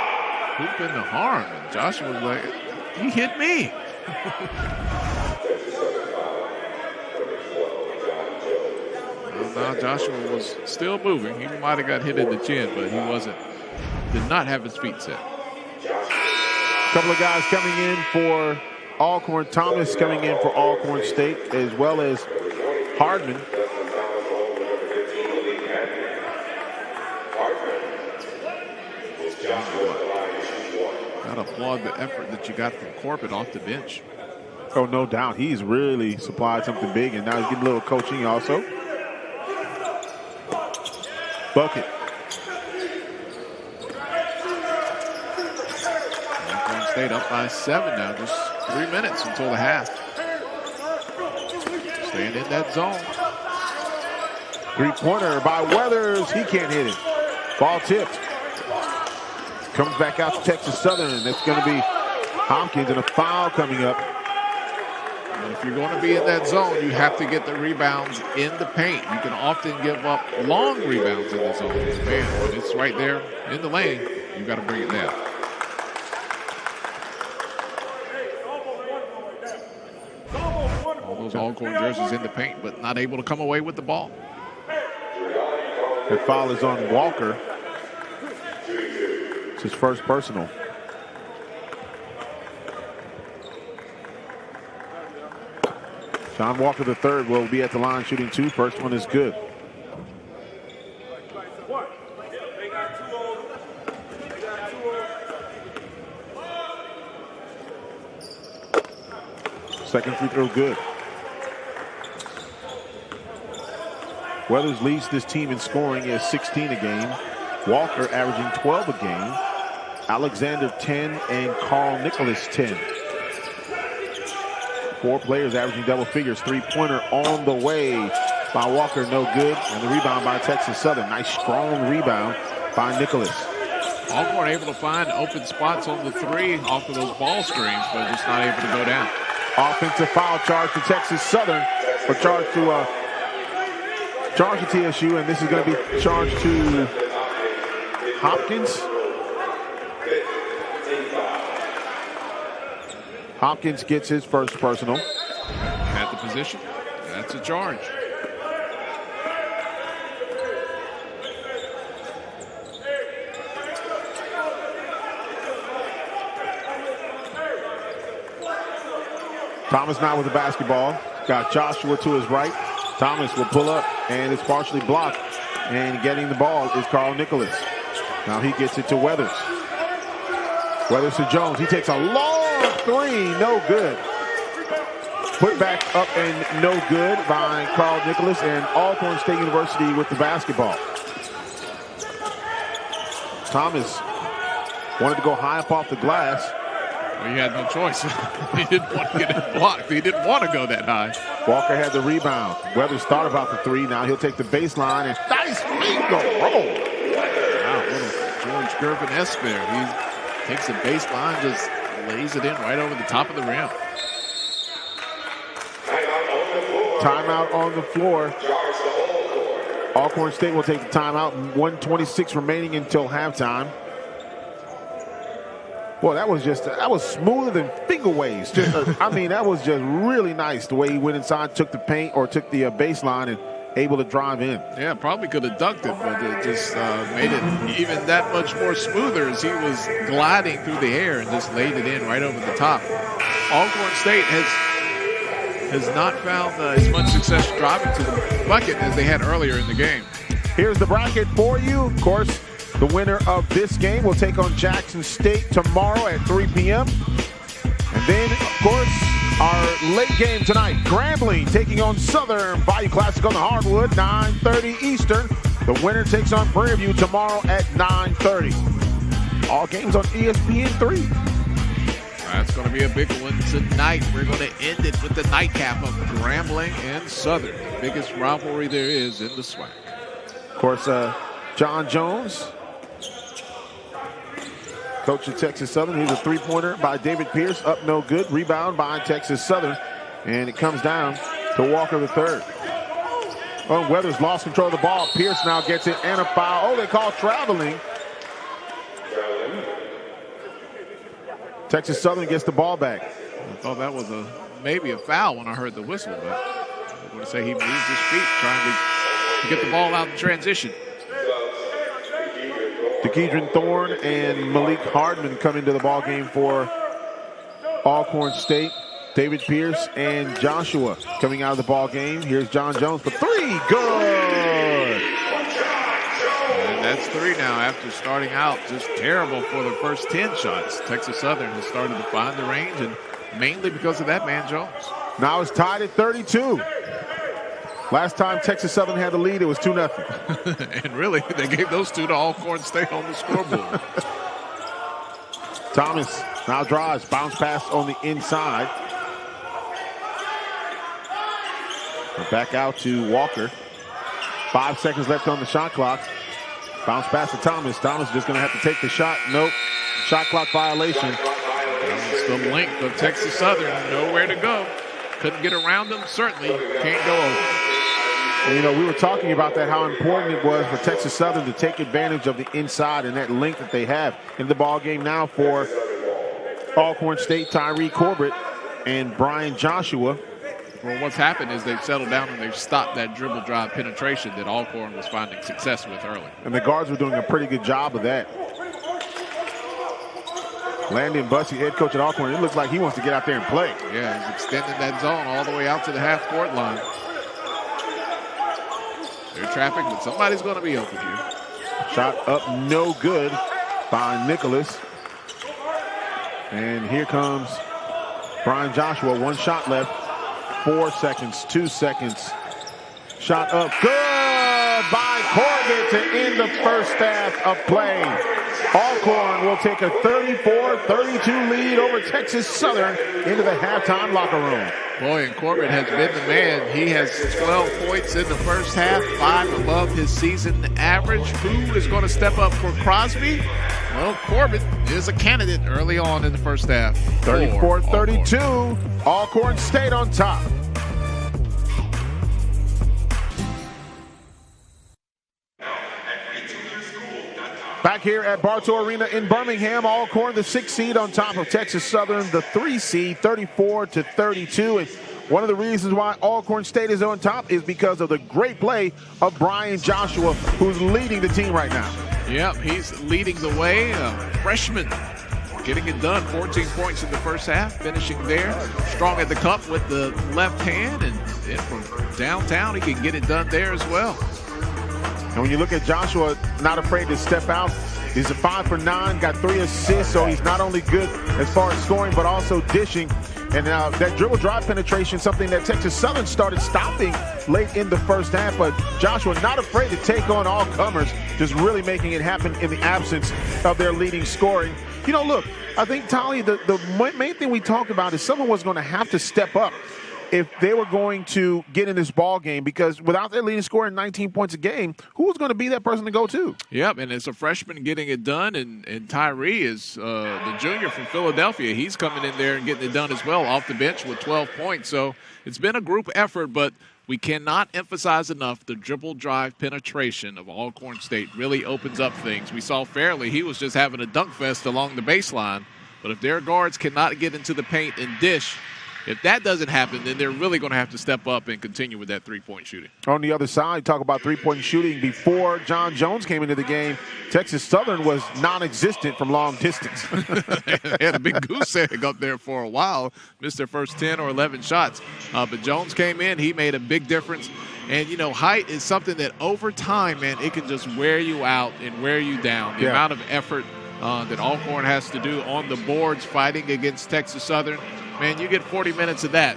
Hoop in the harm. And Joshua was like, he hit me. Now Joshua was still moving. He might have got hit in the chin, but did not have his feet set. A couple of guys coming in for Alcorn. Thomas coming in for Alcorn State, as well as Hardman. Gotta applaud the effort that you got from Corbett off the bench. Oh, no doubt. He's really supplied something big, and now he's getting a little coaching also. Bucket. Alcorn State up by 7 now. Just 3 minutes until the half. Staying in that zone. Three-pointer by Weathers. He can't hit it. Ball tipped. Comes back out to Texas Southern. That's going to be Hopkins, and a foul coming up. And if you're going to be in that zone, you have to get the rebounds in the paint. You can often give up long rebounds in the zone. Man, when it's right there in the lane, you've got to bring it down. All those Alcorn jerseys in the paint, but not able to come away with the ball. The foul is on Walker. It's his first personal. John Walker III will be at the line shooting 2. First one is good. Second free throw good. Weathers leads this team in scoring as 16 a game. Walker averaging 12 a game. Alexander 10 and Carl Nicholas 10. 4 players averaging double figures. Three-pointer on the way by Walker, no good. And the rebound by Texas Southern. Nice strong rebound by Nicholas. Alcorn able to find open spots on the 3 off of those ball screens, but just not able to go down. Offensive foul charge to Texas Southern, or charge to TSU, and this is going to be charged to Hopkins. Hopkins gets his first personal. At the position, that's a charge. Thomas now with the basketball. Got Joshua to his right. Thomas will pull up, and it's partially blocked. And getting the ball is Carl Nicholas. Now he gets it to Weathers. Weathers to Jones. He takes a long 3, no good. Put back up and no good by Carl Nicholas, and Alcorn State University with the basketball. Thomas wanted to go high up off the glass. Well, he had no choice. He didn't want to get it blocked. He didn't want to go that high. Walker had the rebound. Weathers thought about the 3. Now he'll take the baseline, and nice finger roll. Wow, what a George Gervin-esque there. He takes the baseline, just lays it in right over the top of the rim. Timeout on the floor. Alcorn State will take the timeout. 1:26 remaining until halftime. Boy, that was smoother than finger waves. I mean, that was just really nice the way he went inside, took the paint or took the baseline and able to drive in. Yeah, probably could have dunked it, but it just made it even that much more smoother as he was gliding through the air and just laid it in right over the top. Alcorn State has not found as much success driving to the bucket as they had earlier in the game. Here's the bracket for you. Of course, the winner of this game will take on Jackson State tomorrow at 3 p.m. And then, of course, our late game tonight, Grambling taking on Southern Bayou Classic on the hardwood, 9:30 Eastern. The winner takes on Prairie View tomorrow at 9:30. All games on ESPN3. That's going to be a big one tonight. We're going to end it with the nightcap of Grambling and Southern, the biggest rivalry there is in the SWAC. Of course, John Jones, coach of Texas Southern. Here's a three-pointer by David Pierce, up no good. Rebound by Texas Southern, and it comes down to Walker III. Oh, Weathers lost control of the ball. Pierce now gets it and a foul. Oh, they call traveling. Texas Southern gets the ball back. I thought that was maybe a foul when I heard the whistle, but I'm going to say he moves his feet trying to to get the ball out in transition. DeKeidron Thorne and Malik Hardman come into the ball game for Alcorn State. David Pierce and Joshua coming out of the ball game. Here's John Jones for three. Good. And that's three now after starting out just terrible for the first 10 shots. Texas Southern has started to find the range, and mainly because of that man Jones. Now it's tied at 32. Last time Texas Southern had the lead, it was 2-0. And really, they gave those two to Alcorn State on the scoreboard. Thomas now drives, bounce pass on the inside. Back out to Walker. 5 seconds left on the shot clock. Bounce pass to Thomas. Thomas just going to have to take the shot. Nope. Shot clock violation. It's the length of Texas Southern. Nowhere to go. Couldn't get around them. Certainly can't go over. And, you know, we were talking about that, how important it was for Texas Southern to take advantage of the inside and that length that they have in the ball game now for Alcorn State, Tyree Corbett and Brian Joshua. Well, what's happened is they've settled down and they've stopped that dribble drive penetration that Alcorn was finding success with early. And the guards were doing a pretty good job of that. Landon Bussey, head coach at Alcorn, it looks like he wants to get out there and play. Yeah, he's extending that zone all the way out to the half-court line. They're trapping, but somebody's going to be open here. Shot up, no good by Nicholas. And here comes Brian Joshua, 1 shot left. 4 seconds, 2 seconds. Shot up, good by Corbett to end the first half of play. Alcorn will take a 34-32 lead over Texas Southern into the halftime locker room. Boy, and Corbett has been the man. He has 12 points in the first half, 5 above his season average. Who is going to step up for Crosby? Well, Corbett is a candidate early on in the first half. 34-32, Alcorn State on top. Back here at Bartow Arena in Birmingham, Alcorn, the 6th seed on top of Texas Southern, the 3 seed, 34-32. And one of the reasons why Alcorn State is on top is because of the great play of Brian Joshua, who's leading the team right now. Yep, he's leading the way. Freshman getting it done. 14 points in the first half, finishing there. Strong at the cup with the left hand, and from downtown, he can get it done there as well. And when you look at Joshua, not afraid to step out. He's a 5 for 9, got 3 assists, so he's not only good as far as scoring, but also dishing. And that dribble drive penetration, something that Texas Southern started stopping late in the first half, but Joshua not afraid to take on all comers, just really making it happen in the absence of their leading scoring. You know, look, I think, Tali, the main thing we talked about is someone was going to have to step up if they were going to get in this ball game, because without their leading scorer 19 points a game, who was going to be that person to go to? Yep, and it's a freshman getting it done, and Tyree is the junior from Philadelphia. He's coming in there and getting it done as well off the bench with 12 points. So it's been a group effort, but we cannot emphasize enough the dribble drive penetration of Alcorn State really opens up things. We saw Fairley, he was just having a dunk fest along the baseline, but if their guards cannot get into the paint and dish, if that doesn't happen, then they're really going to have to step up and continue with that three-point shooting. On the other side, talk about three-point shooting. Before John Jones came into the game, Texas Southern was non-existent from long distance. They had a big goose egg up there for a while, missed their first 10 or 11 shots. But Jones came in, he made a big difference. And, you know, height is something that over time, man, it can just wear you out and wear you down. The amount of effort that Alcorn has to do on the boards fighting against Texas Southern, man, you get 40 minutes of that,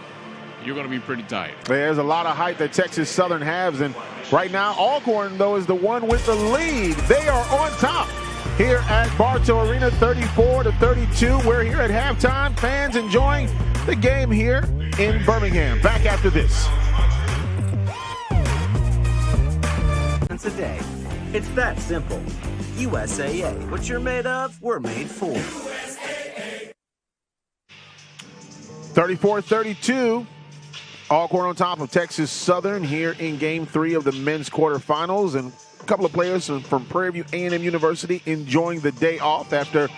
you're going to be pretty tired. There's a lot of height that Texas Southern has, and right now Alcorn, though, is the one with the lead. They are on top here at Bartow Arena, 34-32. We're here at halftime. Fans enjoying the game here in Birmingham. Back after this. A day. It's that simple. USAA. What you're made of, we're made for. 34-32. Alcorn on top of Texas Southern here in Game 3 of the men's quarterfinals. And a couple of players from Prairie View A&M University enjoying the day off after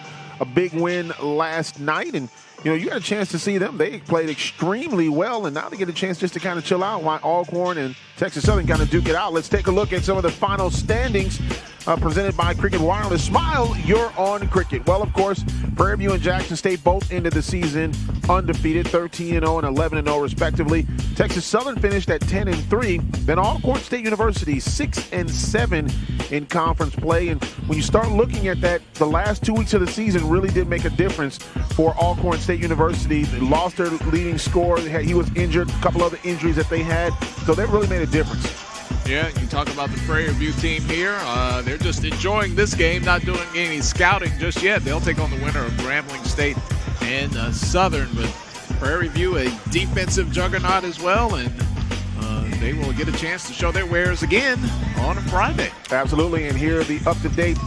a big win last night. And, you got a chance to see them. They played extremely well, and now they get a chance just to kind of chill out while Alcorn and Texas Southern kind of duke it out. Let's take a look at some of the final standings presented by Cricket Wireless. Smile, you're on Cricket. Well, of course, Prairie View and Jackson State both ended the season undefeated, 13-0 and 11-0 respectively. Texas Southern finished at 10-3. Then Alcorn State University 6-7 in conference play. And when you start looking at that, the last 2 weeks of the season really did make a difference for Alcorn State University. They lost their leading scorer. He was injured, a couple other injuries that they had. So that really made a difference. Yeah, you talk about the Prairie View team here. They're just enjoying this game, not doing any scouting just yet. They'll take on the winner of Grambling State and Southern. But Prairie View, a defensive juggernaut as well, and they will get a chance to show their wares again on Friday. Absolutely, and here are the up-to-date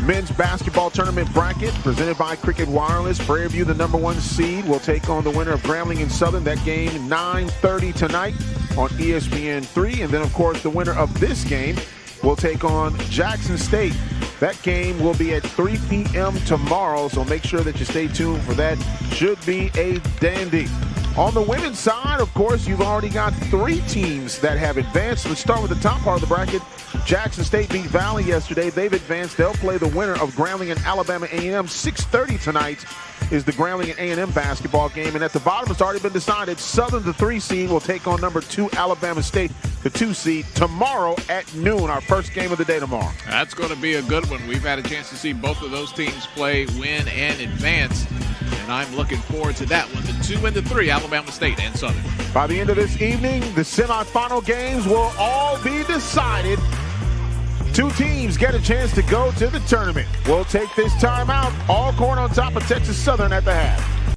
men's basketball tournament bracket presented by Cricket Wireless. Prairie View, the #1 seed, will take on the winner of Grambling and Southern. That game 9:30 tonight on ESPN3. And then, of course, the winner of this game will take on Jackson State. That game will be at 3 p.m. tomorrow, so make sure that you stay tuned for that. Should be a dandy. On the women's side, of course, you've already got 3 teams that have advanced. Let's start with the top part of the bracket. Jackson State beat Valley yesterday. They've advanced. They'll play the winner of Grambling and Alabama A&M. 6:30 tonight is the Grambling and A&M basketball game. And at the bottom, it's already been decided. Southern, the 3 seed, will take on #2 Alabama State, the 2 seed, tomorrow at noon, our first game of the day tomorrow. That's going to be a good one. We've had a chance to see both of those teams play, win, and advance. And I'm looking forward to that one, the 2 and the 3, Alabama State and Southern. By the end of this evening, the semifinal games will all be decided. 2 teams get a chance to go to the tournament. We'll take this time out. Alcorn on top of Texas Southern at the half.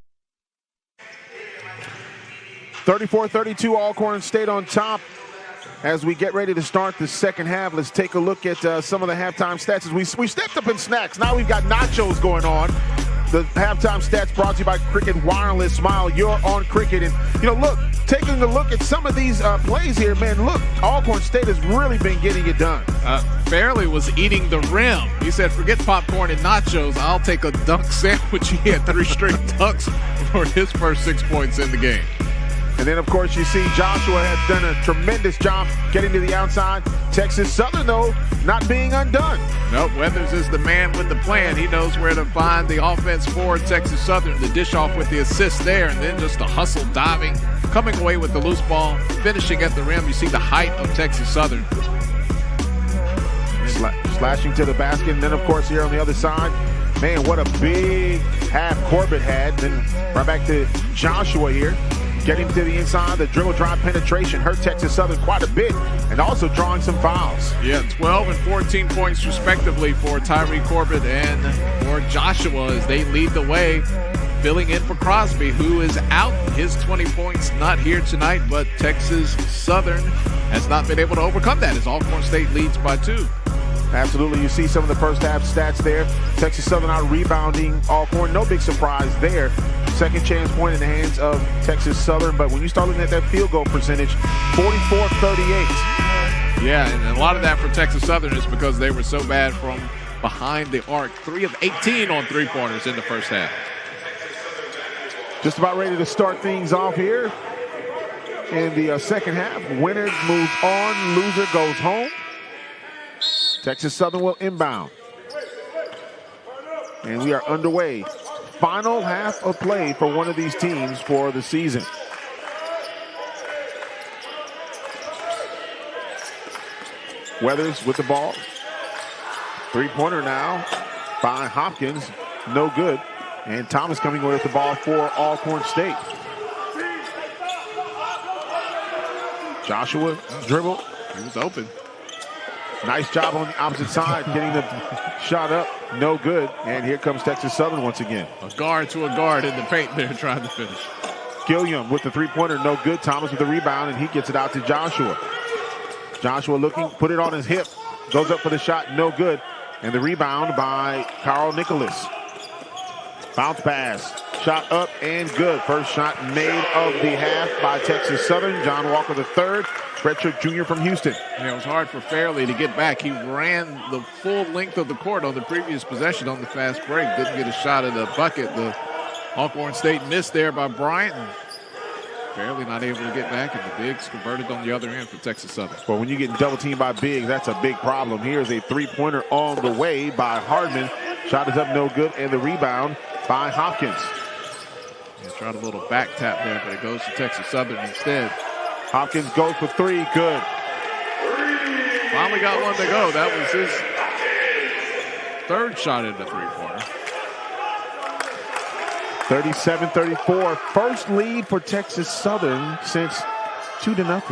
34-32, Alcorn State on top. As we get ready to start the second half, let's take a look at some of the halftime stats. As we stepped up in snacks. Now we've got nachos going on. The halftime stats brought to you by Cricket Wireless. Smile, you're on Cricket. And, look, taking a look at some of these plays here, man, look, Alcorn State has really been getting it done. Fairley was eating the rim. He said, forget popcorn and nachos. I'll take a dunk sandwich. He had 3 straight dunks for his first 6 points in the game. And then, of course, you see Joshua has done a tremendous job getting to the outside. Texas Southern, though, not being undone. Nope, Weathers is the man with the plan. He knows where to find the offense for Texas Southern. The dish off with the assist there, and then just the hustle diving, coming away with the loose ball, finishing at the rim. You see the height of Texas Southern. Slashing to the basket, and then, of course, here on the other side, man, what a big half Corbett had. Then right back to Joshua here. Getting to the inside, the dribble drive penetration hurt Texas Southern quite a bit, and also drawing some fouls. Yeah, 12 and 14 points respectively for Tyree Corbett and for Joshua as they lead the way, filling in for Crosby, who is out. His 20 points not here tonight, but Texas Southern has not been able to overcome that as Alcorn State leads by 2. Absolutely. You see some of the first half stats there. Texas Southern out rebounding Alcorn. No big surprise there. Second chance point in the hands of Texas Southern. But when you start looking at that field goal percentage, 44-38. Yeah, and a lot of that for Texas Southern is because they were so bad from behind the arc. 3 of 18 on 3-pointers in the first half. Just about ready to start things off here in the second half. Winner moves on. Loser goes home. Texas Southern will inbound. And we are underway. Final half of play for one of these teams for the season. Weathers with the ball. 3-pointer now by Hopkins. No good. And Thomas coming away with the ball for Alcorn State. Joshua dribble. He was open. Nice job on the opposite side, getting the shot up. No good. And here comes Texas Southern once again. A guard to a guard in the paint there trying to finish. Gilliam with the 3-pointer, no good. Thomas with the rebound, and he gets it out to Joshua. Joshua looking, put it on his hip. Goes up for the shot, no good. And the rebound by Carl Nicholas. Bounce pass. shot up and good. First shot made of the half by Texas Southern. John Walker III, redshirt junior from Houston. Yeah, it was hard for Fairley to get back. He ran the full length of the court on the previous possession on the fast break. Didn't get a shot at the bucket. The Alcorn State missed there by Bryant. Fairley not able to get back, and the bigs converted on the other end for Texas Southern. Well, when you get double teamed by bigs, that's a big problem. Here's a three-pointer on the way by Hardman. Shot is up, no good, and the rebound by Hopkins. Yeah, tried a little back tap there, but it goes to Texas Southern instead. Hopkins goes for three, good. Finally got one to go. That was his third shot at the three-pointer. 37-34, first lead for Texas Southern since 2-0.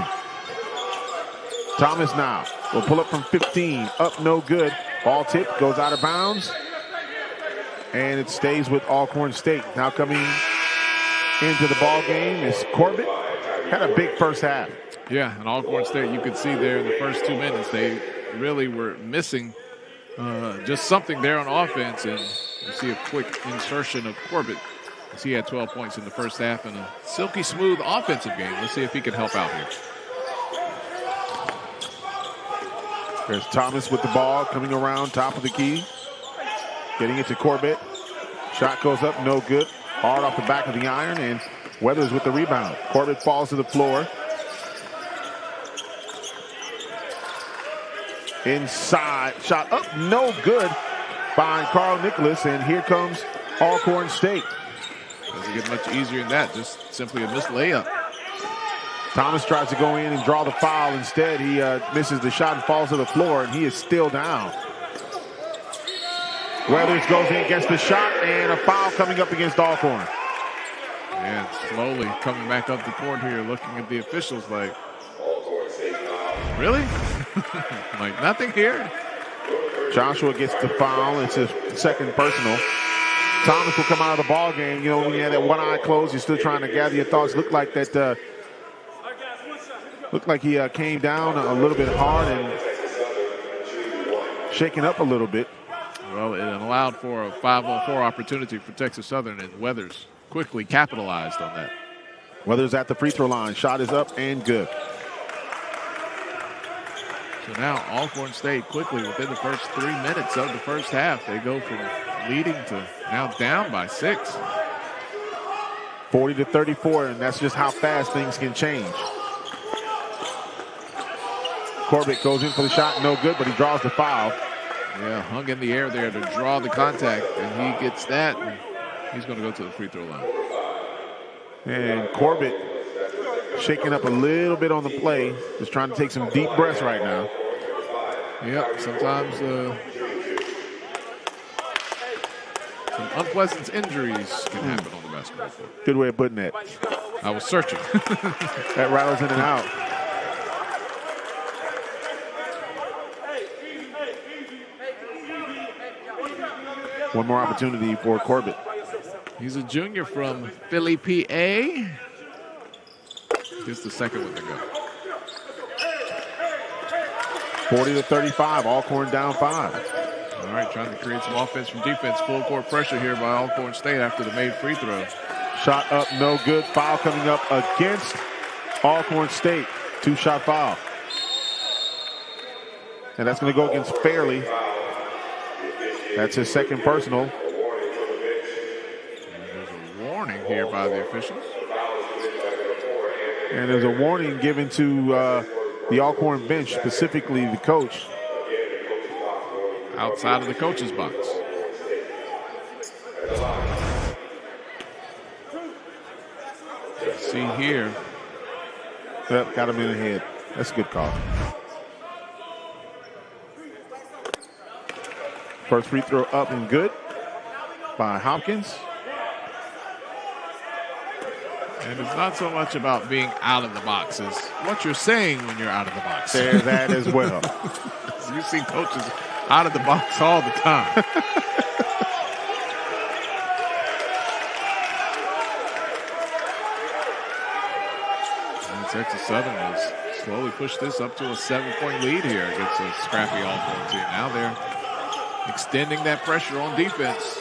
Thomas now will pull up from 15, up no good. Ball tip, goes out of bounds, and it stays with Alcorn State. Now coming into the ball game is Corbett. Had a big first half. Yeah, and Alcorn State, you could see there in the first 2 minutes, they really were missing just something there on offense, and you see a quick insertion of Corbett. He had 12 points in the first half and a silky smooth offensive game. Let's see if he can help out here. There's Thomas with the ball coming around top of the key. Getting it to Corbett. Shot goes up, no good. Hard off the back of the iron, and Weathers with the rebound. Corbett falls to the floor. Inside, shot up, no good by Carl Nicholas, and here comes Alcorn State. Doesn't get much easier than that, just simply a missed layup. Thomas tries to go in and draw the foul. Instead, he misses the shot and falls to the floor, and he is still down. Weathers goes in, gets the shot, and a foul coming up against Alcorn. And slowly coming back up the court here, looking at the officials like, really? Like, nothing here? Joshua gets the foul. It's his second personal. Thomas will come out of the ball game. You know, when you have that one eye closed, you're still trying to gather your thoughts. Looked like that. Looked like he came down a little bit hard and shaking up a little bit. Well, it allowed for a 5-on-4 opportunity for Texas Southern, and Weathers quickly capitalized on that. Weathers at the free throw line. Shot is up and good. So now Alcorn State quickly within the first 3 minutes of the first half, they go from leading to now down by 6. 40-34, and that's just how fast things can change. Corbett goes in for the shot, no good, but he draws the foul. Yeah, hung in the air there to draw the contact, and he gets that, and he's going to go to the free throw line. And Corbett shaking up a little bit on the play, just trying to take some deep breaths right now. Yep, sometimes some unpleasant injuries can happen on the basketball court. Good way of putting that. I was searching. That rattles in and out. One more opportunity for Corbett. He's a junior from Philly, PA. Gets the second one to go. 40-35, Alcorn down 5. All right, trying to create some offense from defense. Full court pressure here by Alcorn State after the made free throw. Shot up, no good. Foul coming up against Alcorn State. 2-shot foul. And that's going to go against Fairley. That's his second personal. And there's a warning here by the officials. And there's a warning given to the Alcorn bench, specifically the coach. Outside of the coach's box. See here. Yep, got him in the head. That's a good call. First free throw up and good by Hopkins. And it's not so much about being out of the box as what you're saying when you're out of the box. There's that as well. You see coaches out of the box all the time. And Texas Southern has slowly pushed this up to a 7-point lead here against a scrappy Alcorn team. Now they're extending that pressure on defense.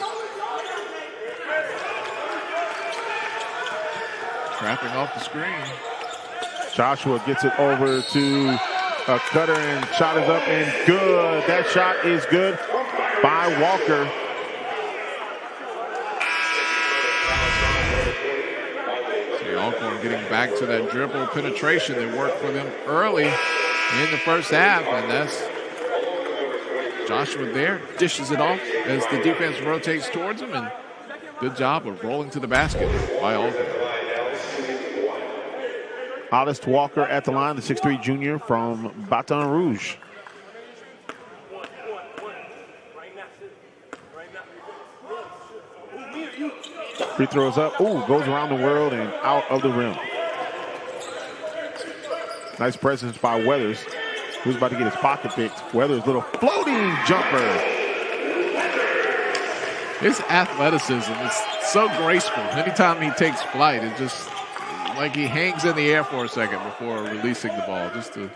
trapping off the screen. Joshua gets it over to a cutter, and shot is up and good. That shot is good by Walker. See, Alcorn getting back to that dribble penetration that worked for them early in the first half, and that's Joshua there, dishes it off as the defense rotates towards him, and good job of rolling to the basket by Alcorn. Hollis Walker at the line, the 6'3" junior from Baton Rouge. Free throws up. Ooh, goes around the world and out of the rim. Nice presence by Weathers, who's about to get his pocket picked. Weathers' little floating jumper. His athleticism is so graceful. Anytime he takes flight, it just like he hangs in the air for a second before releasing the ball. Just a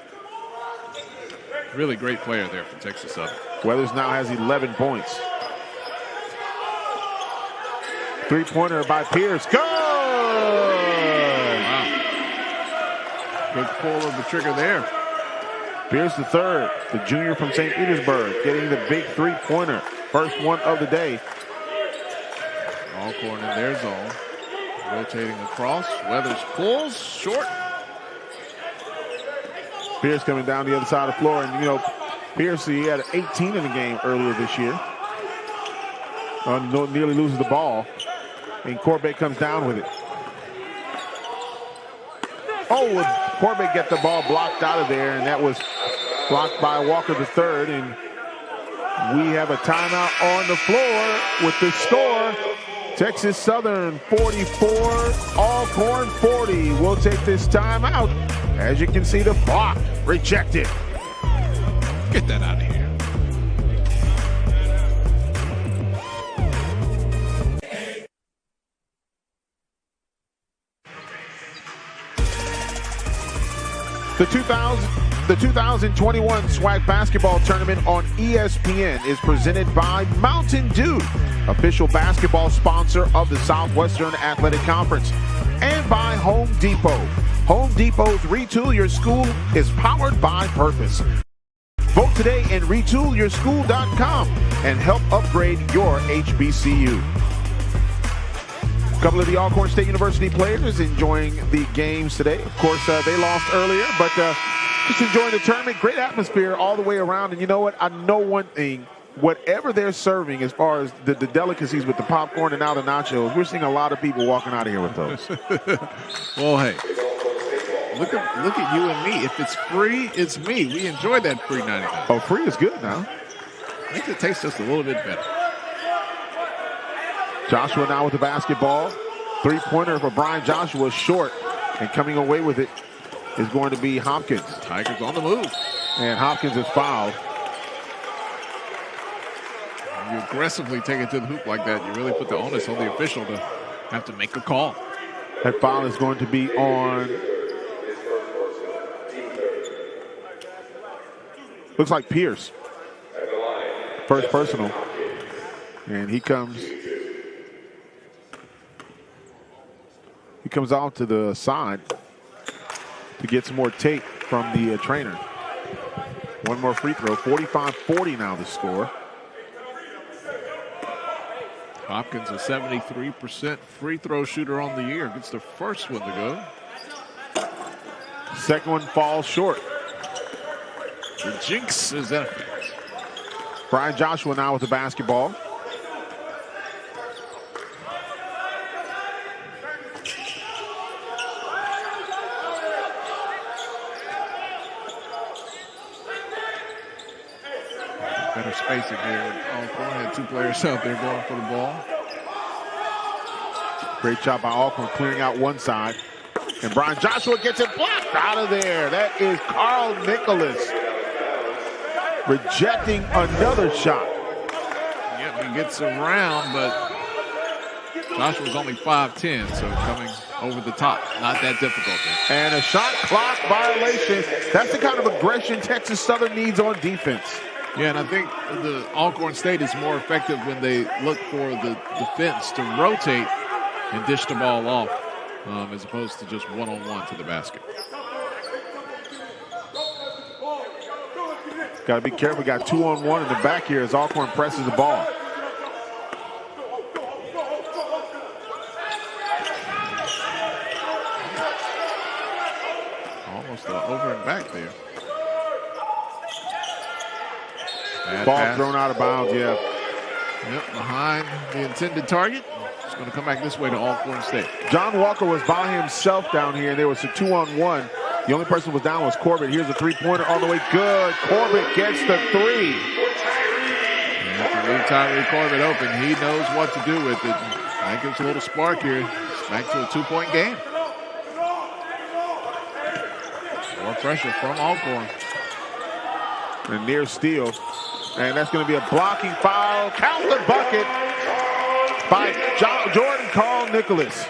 really great player there for Texas Southern. Weathers now has 11 points. Three-pointer by Pierce. Good! Wow. Good pull of the trigger there. Pierce the third, the junior from St. Petersburg, getting the big three-pointer. First one of the day. Alcorn in their zone. Rotating across. Weathers pulls short. Pierce coming down the other side of the floor. And, you know, Pierce, he had 18 in the game earlier this year. Nearly loses the ball. And Corbett comes down with it. Oh, Corbett got the ball blocked out of there, and that was blocked by Walker the third. And we have a timeout on the floor with the score. Texas Southern 44, Alcorn 40. We'll take this timeout. As you can see, the block rejected. Get that out of here. The 2021 SWAC basketball tournament on ESPN is presented by Mountain Dew, official basketball sponsor of the Southwestern Athletic Conference, and by Home Depot. Home Depot's Retool Your School is powered by purpose. Vote today and retoolyourschool.com and help upgrade your HBCU. A couple of the Alcorn State University players enjoying the games today. Of course, they lost earlier, but just enjoying the tournament. Great atmosphere all the way around. And you know what? I know one thing. Whatever they're serving as far as the delicacies with the popcorn and now the nachos, we're seeing a lot of people walking out of here with those. Well, hey, look at you and me. If it's free, it's me. We enjoy that free 99. Oh, free is good now. Makes it taste just a little bit better. Joshua now with the basketball. Three-pointer for Brian Joshua, short. And coming away with it is going to be Hopkins. Tigers on the move. And Hopkins is fouled. When you aggressively take it to the hoop like that, you really put the onus on the official to have to make a call. That foul is going to be on... looks like Pierce. First personal. And he comes out to the side to get some more tape from the trainer. One more free throw. 45-40 now the score. Hopkins, a 73% free throw shooter on the year. Gets the first one to go. Second one falls short. The jinx is in effect. Brian Joshua now with the basketball. Better spacing here. Alcorn had two players out there going for the ball. Great job by Alcorn clearing out one side. And Brian Joshua gets it blocked out of there. That is Carl Nicholas rejecting another shot. Yep, he gets around, but Joshua's only 5'10", so coming over the top, not that difficult. And a shot clock violation. That's the kind of aggression Texas Southern needs on defense. Yeah, and I think the Alcorn State is more effective when they look for the defense to rotate and dish the ball off as opposed to just one-on-one to the basket. Got to be careful. We got 2-on-1 in the back here as Alcorn presses the ball. Almost over and back there. Ball thrown out of bounds, yeah. Yep, behind the intended target. It's going to come back this way to Alcorn State. John Walker was by himself down here. There was a 2-on-1. The only person who was down was Corbett. Here's a three-pointer all the way good. Corbett gets the three. And to leave Tyree Corbett open, he knows what to do with it. That gives a little spark here. It's back to a 2-point game. More pressure from Alcorn. And near steal. And that's going to be a blocking foul. Count the bucket by Jordan Carl Nicholas.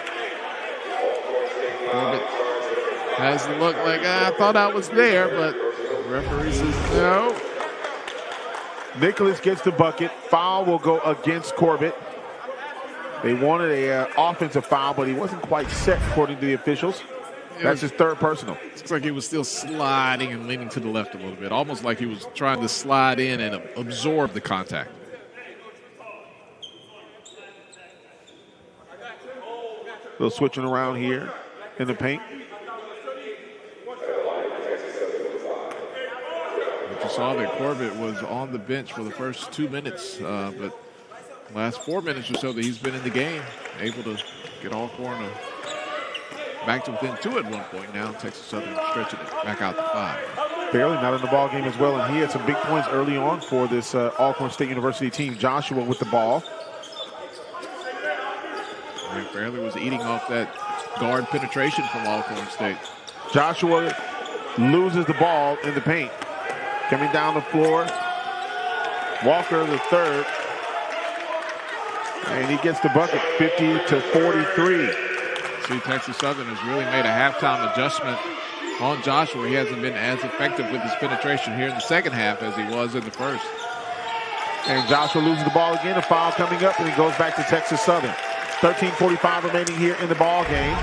Corbett has the look like, I thought I was there, but the referee says no. Nicholas gets the bucket. Foul will go against Corbett. They wanted an offensive foul, but he wasn't quite set according to the officials. That's his third personal. Looks like he was still sliding and leaning to the left a little bit, almost like he was trying to slide in and absorb the contact. A little switching around here in the paint. But you saw that Corbett was on the bench for the first 2 minutes, but last 4 minutes or so that he's been in the game, able to get Alcorn back to within 2 at one point. Now Texas Southern stretching it back out to 5. Fairley not in the ball game as well, and he had some big points early on for this Alcorn State University team. Joshua with the ball. And Fairley was eating off that guard penetration from Alcorn State. Joshua loses the ball in the paint. Coming down the floor. Walker the third. And he gets the bucket, 50-43. See, Texas Southern has really made a halftime adjustment on Joshua. He hasn't been as effective with his penetration here in the second half as he was in the first. And Joshua loses the ball again. A foul coming up, and he goes back to Texas Southern. 13:45 remaining here in the ball game.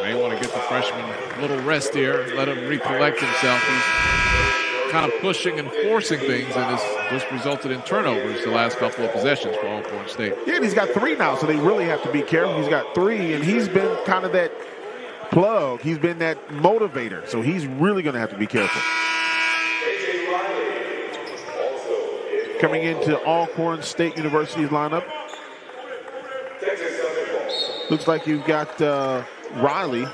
May want to get the freshman a little rest here, let him recollect himself. He's kind of pushing and forcing things, and it's just resulted in turnovers the last couple of possessions for Alcorn State. Yeah, and he's got 3 now, so they really have to be careful. He's got 3, and he's been kind of that plug. He's been that motivator, so he's really going to have to be careful. Coming into Alcorn State University's lineup. Looks like you've got Riley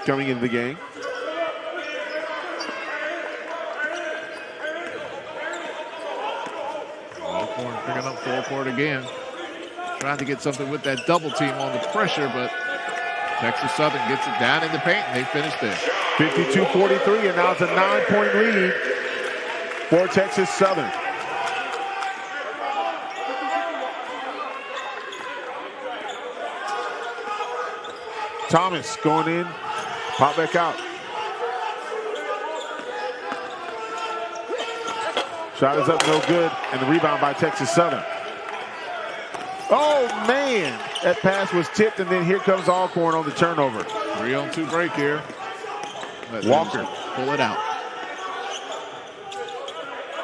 coming into the game. Alcorn picking up full court again. Trying to get something with that double team on the pressure, but Texas Southern gets it down in the paint, and they finish there. 52-43, and now it's a 9-point lead for Texas Southern. Thomas going in, pop back out. Shot is up, no good, and the rebound by Texas Southern. Oh, man, that pass was tipped, and then here comes Alcorn on the turnover. 3-on-2 break here. Let Walker pull it out.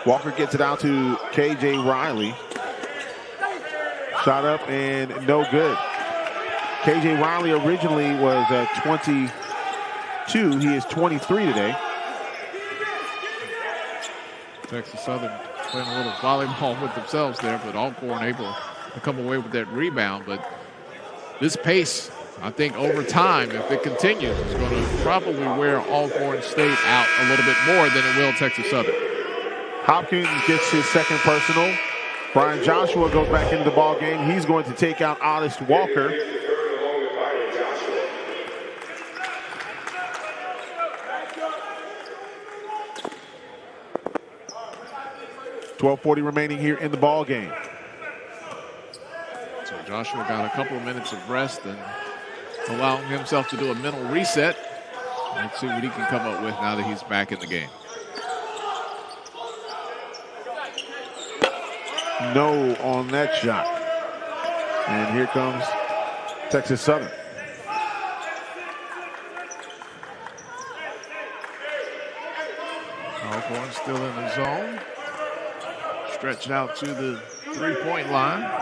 Walker gets it out to KJ Riley. Shot up and no good. KJ Riley originally was 22. He is 23 today. Texas Southern playing a little volleyball with themselves there, but Alcorn able to come away with that rebound. But this pace, I think over time, if it continues, is going to probably wear Alcorn State out a little bit more than it will Texas Southern. Hopkins gets his second personal. Brian Joshua goes back into the ball game. He's going to take out Honest Walker. .12:40 remaining here in the ball game. So Joshua got a couple of minutes of rest and allowing himself to do a mental reset. Let's see what he can come up with now that he's back in the game. No on that shot. And here comes Texas Southern. Alcorn still in the zone. Stretched out to the three-point line. I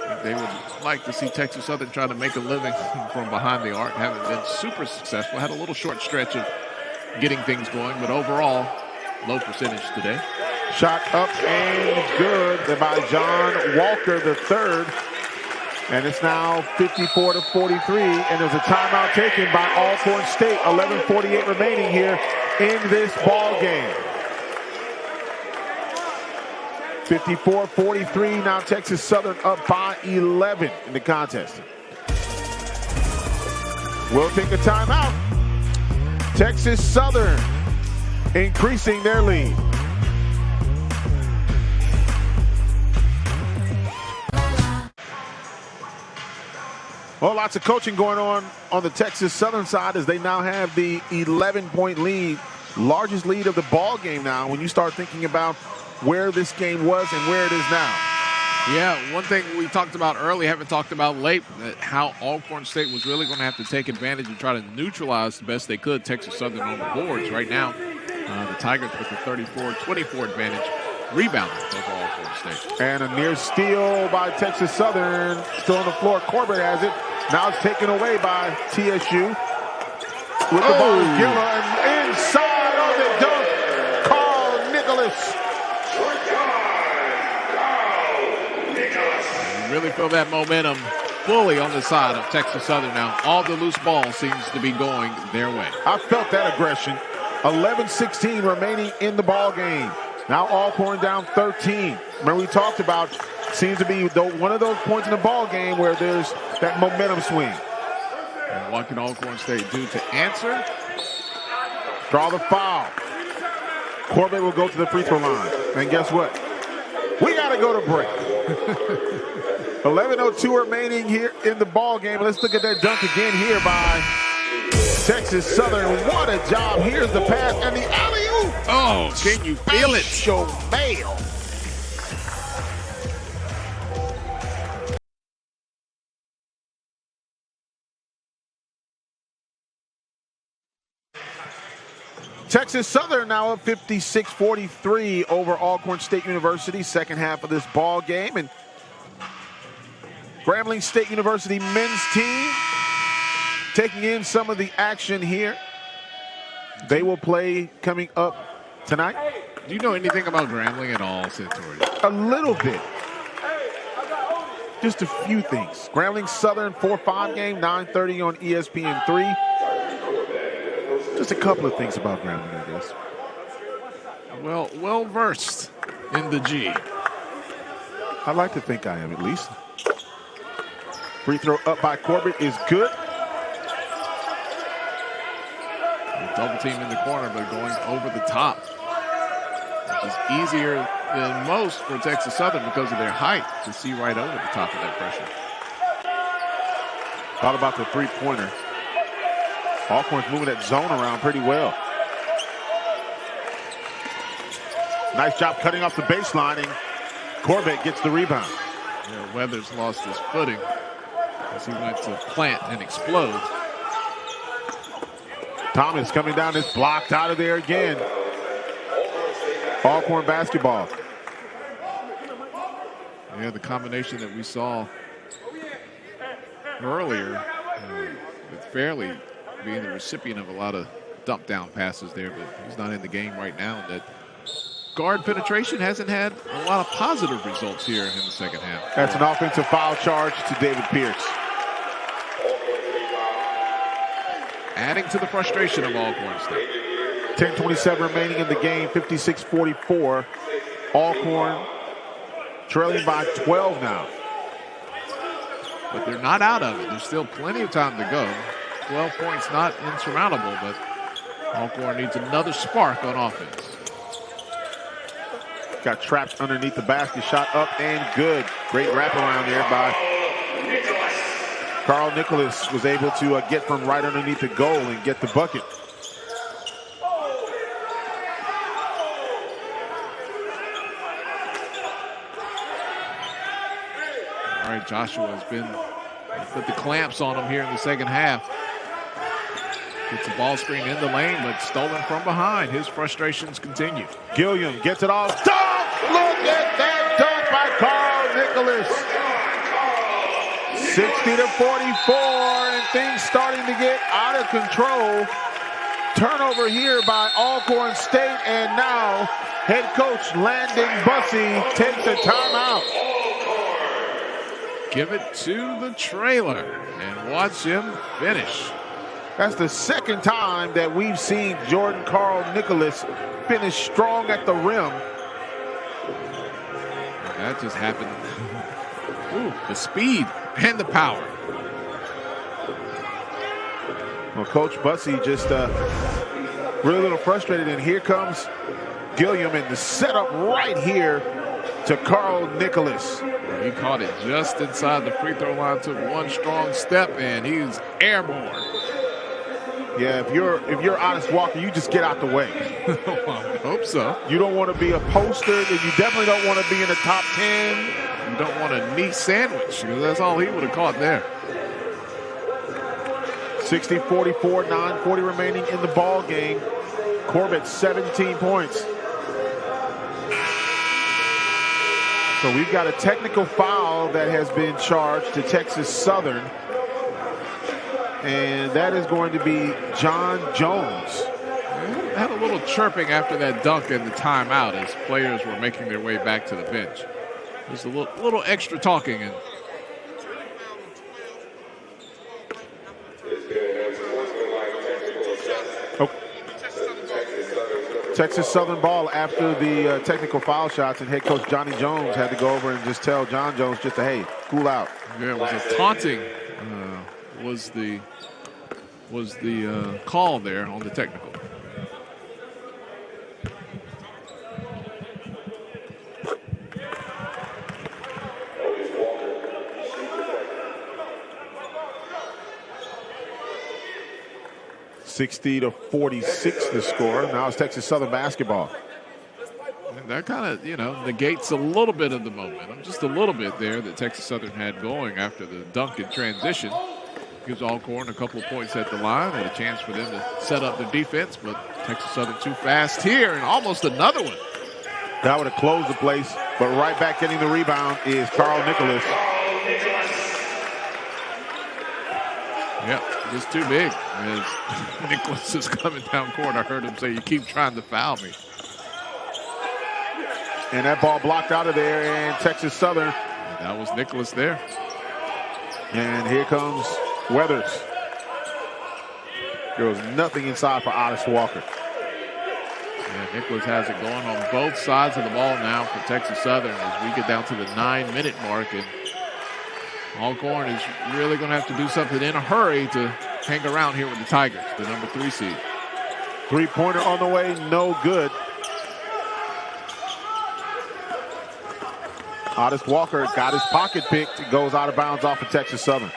think they would like to see Texas Southern try to make a living from behind the arc. Haven't been super successful. Had a little short stretch of getting things going, but overall, low percentage today. Shot up and good by John Walker III. And it's now 54-43, and there's a timeout taken by Alcorn State. 11:48 remaining here in this ball game. 54-43, now Texas Southern up by 11 in the contest. We'll take a timeout. Texas Southern increasing their lead. Well, lots of coaching going on the Texas Southern side as they now have the 11-point lead, largest lead of the ball game now when you start thinking about where this game was and where it is now. Yeah, one thing we talked about early, haven't talked about late, how Alcorn State was really going to have to take advantage and try to neutralize the best they could Texas Southern on the boards. Right now, the Tigers with the 34-24 advantage, rebounding over Alcorn State. And a near steal by Texas Southern, still on the floor. Corbett has it. Now it's taken away by TSU. With the ball is Gilla, and inside on the dunk, Carl Nicholas. You really feel that momentum fully on the side of Texas Southern now. All the loose ball seems to be going their way. I felt that aggression. 11:16 remaining in the ball game. Now Alcorn down 13. Remember we talked about, seems to be one of those points in the ball game where there's that momentum swing. And what can Alcorn State do to answer? Draw the foul. Corbett will go to the free throw line. And guess what? We got to go to break. 11:02 remaining here in the ball game. Let's look at that dunk again here by Texas Southern. What a job. Here's the pass and the alley-oop. Oh, can you feel it? Special mail. Texas Southern now up 56-43 over Alcorn State University, second half of this ball game. And Grambling State University men's team taking in some of the action here. They will play coming up tonight. Do you know anything about Grambling at all, Santori? A little bit. Just a few things. Grambling Southern 4-5 game, 9:30 on ESPN3. Just a couple of things about Grambling, I guess. Well versed in the G. I'd like to think I am, at least. Free throw up by Corbett is good. Double team in the corner, but going over the top, which is easier than most for Texas Southern because of their height to see right over the top of that pressure. Thought about the three-pointer. Alcorn's moving that zone around pretty well. Nice job cutting off the baseline, and Corbett gets the rebound. Yeah, Weathers lost his footing as he went to plant and explode. Thomas coming down, is blocked out of there again. Alcorn basketball. Yeah, the combination that we saw earlier with Fairley being the recipient of a lot of dump down passes there, but he's not in the game right now. That guard penetration hasn't had a lot of positive results here in the second half. That's an offensive foul charge to David Pierce. Adding to the frustration of Alcorn State. 10:27 remaining in the game, 56-44. Alcorn trailing by 12 now. But they're not out of it. There's still plenty of time to go. 12 points not insurmountable, but Alcorn needs another spark on offense. Got trapped underneath the basket, shot up and good. Great wraparound there by Carl Nicholas. Was able to get from right underneath the goal and get the bucket. All right, Joshua has put the clamps on him here in the second half. Gets the ball screen in the lane, but stolen from behind. His frustrations continue. Gilliam gets it off. Dunk! Look at that dunk by Carl Nicholas. 60-44, and things starting to get out of control. Turnover here by Alcorn State, and now head coach Landon Bussey takes a timeout. Give it to the trailer and watch him finish. That's the second time that we've seen Jordan Carl Nicholas finish strong at the rim. That just happened. Ooh, the speed and the power. Well, Coach Bussey just really a little frustrated, and here comes Gilliam in the setup right here to Carl Nicholas. He caught it just inside the free throw line, took one strong step, and he's airborne. Yeah, if you're Honest Walker, you just get out the way. I hope so. You don't want to be a poster, and you definitely don't want to be in the top 10. You don't want a knee sandwich, because that's all he would have caught there. 60-44, 9:40 remaining in the ball game. Corbett, 17 points. So we've got a technical foul that has been charged to Texas Southern. And that is going to be John Jones. Had a little chirping after that dunk and the timeout as players were making their way back to the bench. Just a little extra talking. And Texas Southern ball after the technical foul shots, and head coach Johnny Jones had to go over and just tell John Jones just to, hey, cool out. Yeah, it was a taunting was the call there on the technical. (60-46) the score. Now it's Texas Southern basketball. And that kind of, negates a little bit of the momentum, just a little bit there that Texas Southern had going after the dunk in transition. Gives Alcorn a couple of points at the line and a chance for them to set up their defense, but Texas Southern too fast here, and almost another one. That would have closed the place, but right back getting the rebound is Carl Nicholas. Yep, just too big. As Nicholas is coming down court, I heard him say, "You keep trying to foul me." And that ball blocked out of there, and Texas Southern. That was Nicholas there. And here comes Weathers. There was nothing inside for Honest Walker. Yeah, Nicholas has it going on both sides of the ball now for Texas Southern as we get down to the 9-minute mark. And Alcorn is really going to have to do something in a hurry to hang around here with the Tigers, the number 3 seed. Three-pointer on the way, no good. Honest Walker got his pocket picked. It goes out of bounds off of Texas Southern.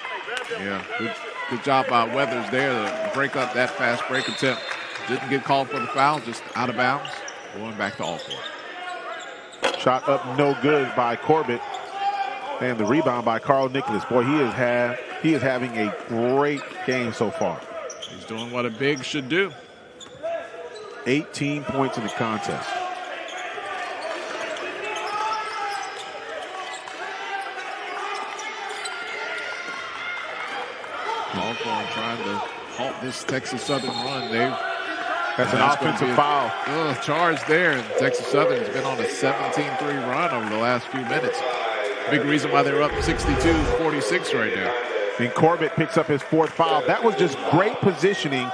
Yeah, good job by Weathers there to break up that fast break attempt. Didn't get called for the foul, just out of bounds. Going back to Alcorn. Shot up no good by Corbett. And the rebound by Carl Nicholas. Boy, he is having a great game so far. He's doing what a big should do. 18 points in the contest. Alcorn trying to halt this Texas Southern run. That's an offensive foul. Charge there, and Texas Southern's been on a 17-3 run over the last few minutes. Big reason why they're up 62-46 right now. And Corbett picks up his 4th foul. That was just great positioning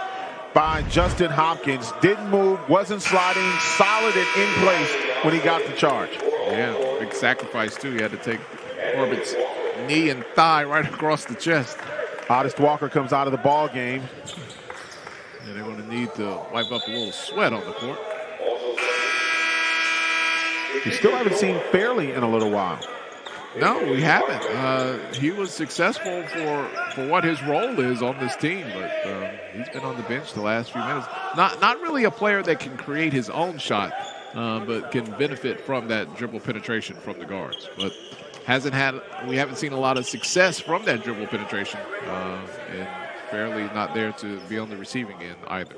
by Justin Hopkins. Didn't move, wasn't sliding, solid and in place when he got the charge. Yeah, big sacrifice too. He had to take Corbett's knee and thigh right across the chest. Honest Walker comes out of the ball game. And they're going to need to wipe up a little sweat on the court. We still haven't seen Fairley in a little while. No, we haven't. He was successful for what his role is on this team, but he's been on the bench the last few minutes. Not really a player that can create his own shot, but can benefit from that dribble penetration from the guards. But we haven't seen a lot of success from that dribble penetration, and fairly not there to be on the receiving end either.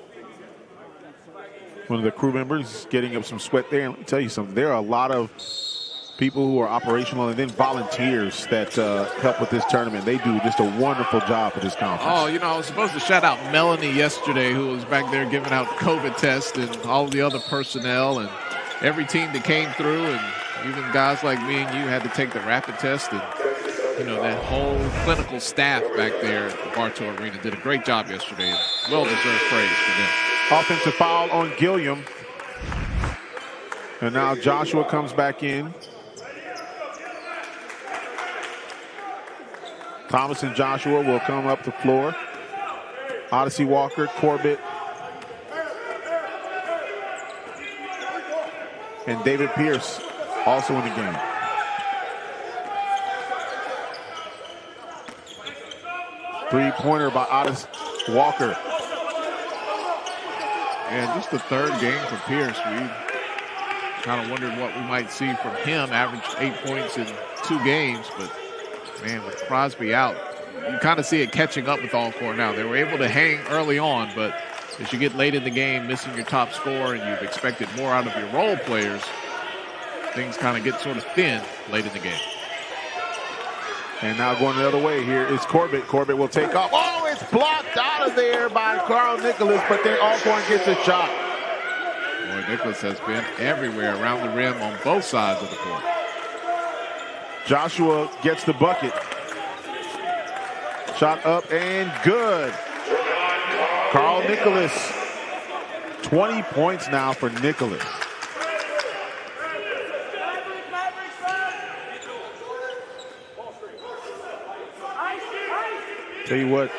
One of the crew members getting up some sweat there. And let me tell you something, there are a lot of people who are operational and then volunteers that help with this tournament. They do just a wonderful job for this conference. Oh, you know, I was supposed to shout out Melanie yesterday, who was back there giving out COVID tests, and all the other personnel and every team that came through, and even guys like me and you had to take the rapid test. And, you know, that whole clinical staff back there at the Bartow Arena did a great job yesterday. And well-deserved praise for them. Offensive foul on Gilliam. And now Joshua comes back in. Thomas and Joshua will come up the floor. Odyssey Walker, Corbett, and David Pierce also in the game. Three-pointer by Odyssey Walker. And just the third game for Pierce. We kind of wondered what we might see from him. Averaged 8 points in 2 games, but man, with Crosby out, you kind of see it catching up with Alcorn now. They were able to hang early on, but as you get late in the game, missing your top scorer, and you've expected more out of your role players, things kind of get sort of thin late in the game. And now going the other way here is Corbett. Corbett will take off. Oh, it's blocked out of there by Carl Nicholas, but then Alcorn gets a shot. Boy, Nicholas has been everywhere around the rim on both sides of the court. Joshua gets the bucket. Shot up and good. Carl Nicholas. 20 points now for Nicholas. Tell you what.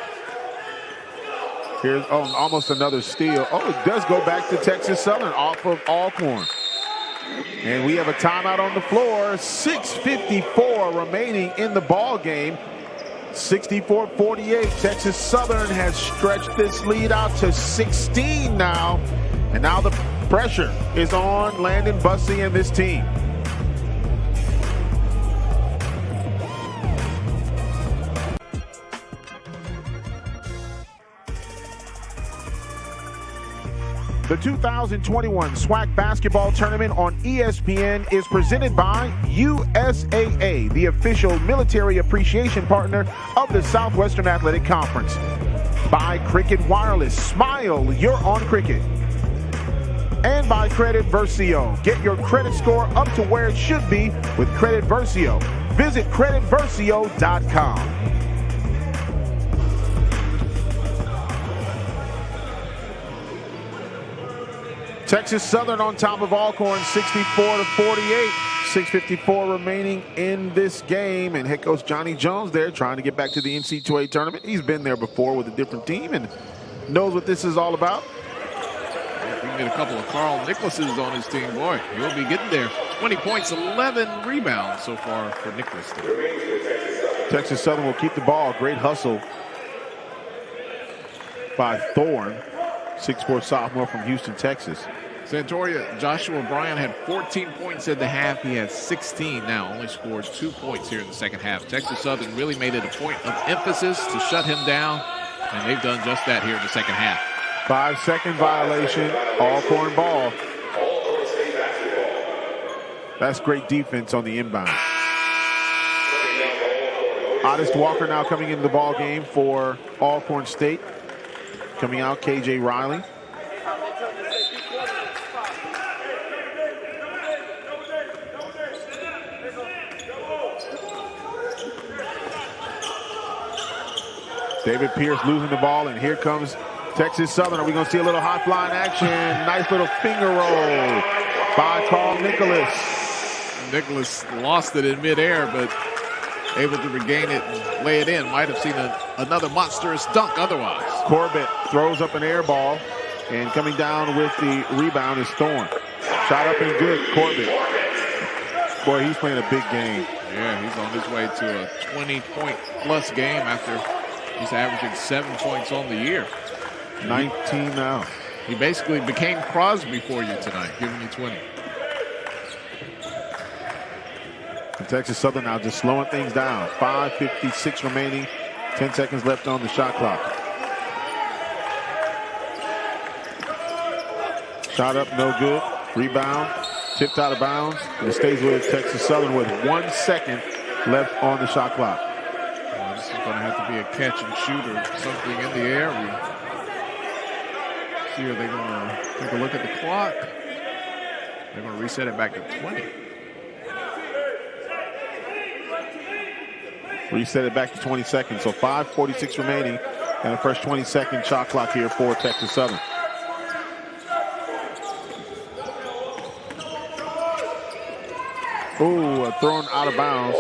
Here's almost another steal. Oh, it does go back to Texas Southern off of Alcorn. And we have a timeout on the floor. 6:54 remaining in the ball game. 64-48. Texas Southern has stretched this lead out to 16 now. And now the pressure is on Landon Bussey and this team. The 2021 SWAC basketball tournament on ESPN is presented by USAA, the official military appreciation partner of the Southwestern Athletic Conference. By Cricket Wireless, smile, you're on Cricket. And by Credit Versio, get your credit score up to where it should be with Credit Versio. Visit creditversio.com. Texas Southern on top of Alcorn, 64-48. 6:54 remaining in this game. And head coach Johnny Jones there trying to get back to the NC2A tournament. He's been there before with a different team and knows what this is all about. If we can get a couple of Carl Nicholases on his team, boy, he'll be getting there. 20 points, 11 rebounds so far for Nicholas today. Texas Southern will keep the ball. Great hustle by Thorne, 6'4" sophomore from Houston, Texas. Santoria, Joshua Bryan had 14 points in the half. He has 16 now, only scored 2 points here in the second half. Texas Southern really made it a point of emphasis to shut him down, and they've done just that here in the second half. 5-second violation, Alcorn ball. That's great defense on the inbound. Odyssey Walker now coming into the ball game for Alcorn State. Coming out, KJ Riley. David Pierce losing the ball, and here comes Texas Southern. Are we going to see a little high flying action? Nice little finger roll by Carl Nicholas. Nicholas lost it in midair, but able to regain it and lay it in. Might have seen another monstrous dunk otherwise. Corbett throws up an air ball, and coming down with the rebound is Thorne. Shot up and good, Corbett. Boy, he's playing a big game. Yeah, he's on his way to a 20-point-plus game after he's averaging 7 points on the year. 19 now. He basically became Crosby for you tonight, giving you 20. And Texas Southern now just slowing things down. 5:56 remaining. 10 seconds left on the shot clock. Shot up, no good. Rebound, tipped out of bounds. And it stays with Texas Southern with 1 second left on the shot clock. Well, this is going to have to be a catch and shoot or something in the air. We see, are they going to take a look at the clock? They're going to reset it back to 20. Reset it back to 20 seconds. So 5:46 remaining and a fresh 20-second shot clock here for Texas Southern. Ooh, thrown out of bounds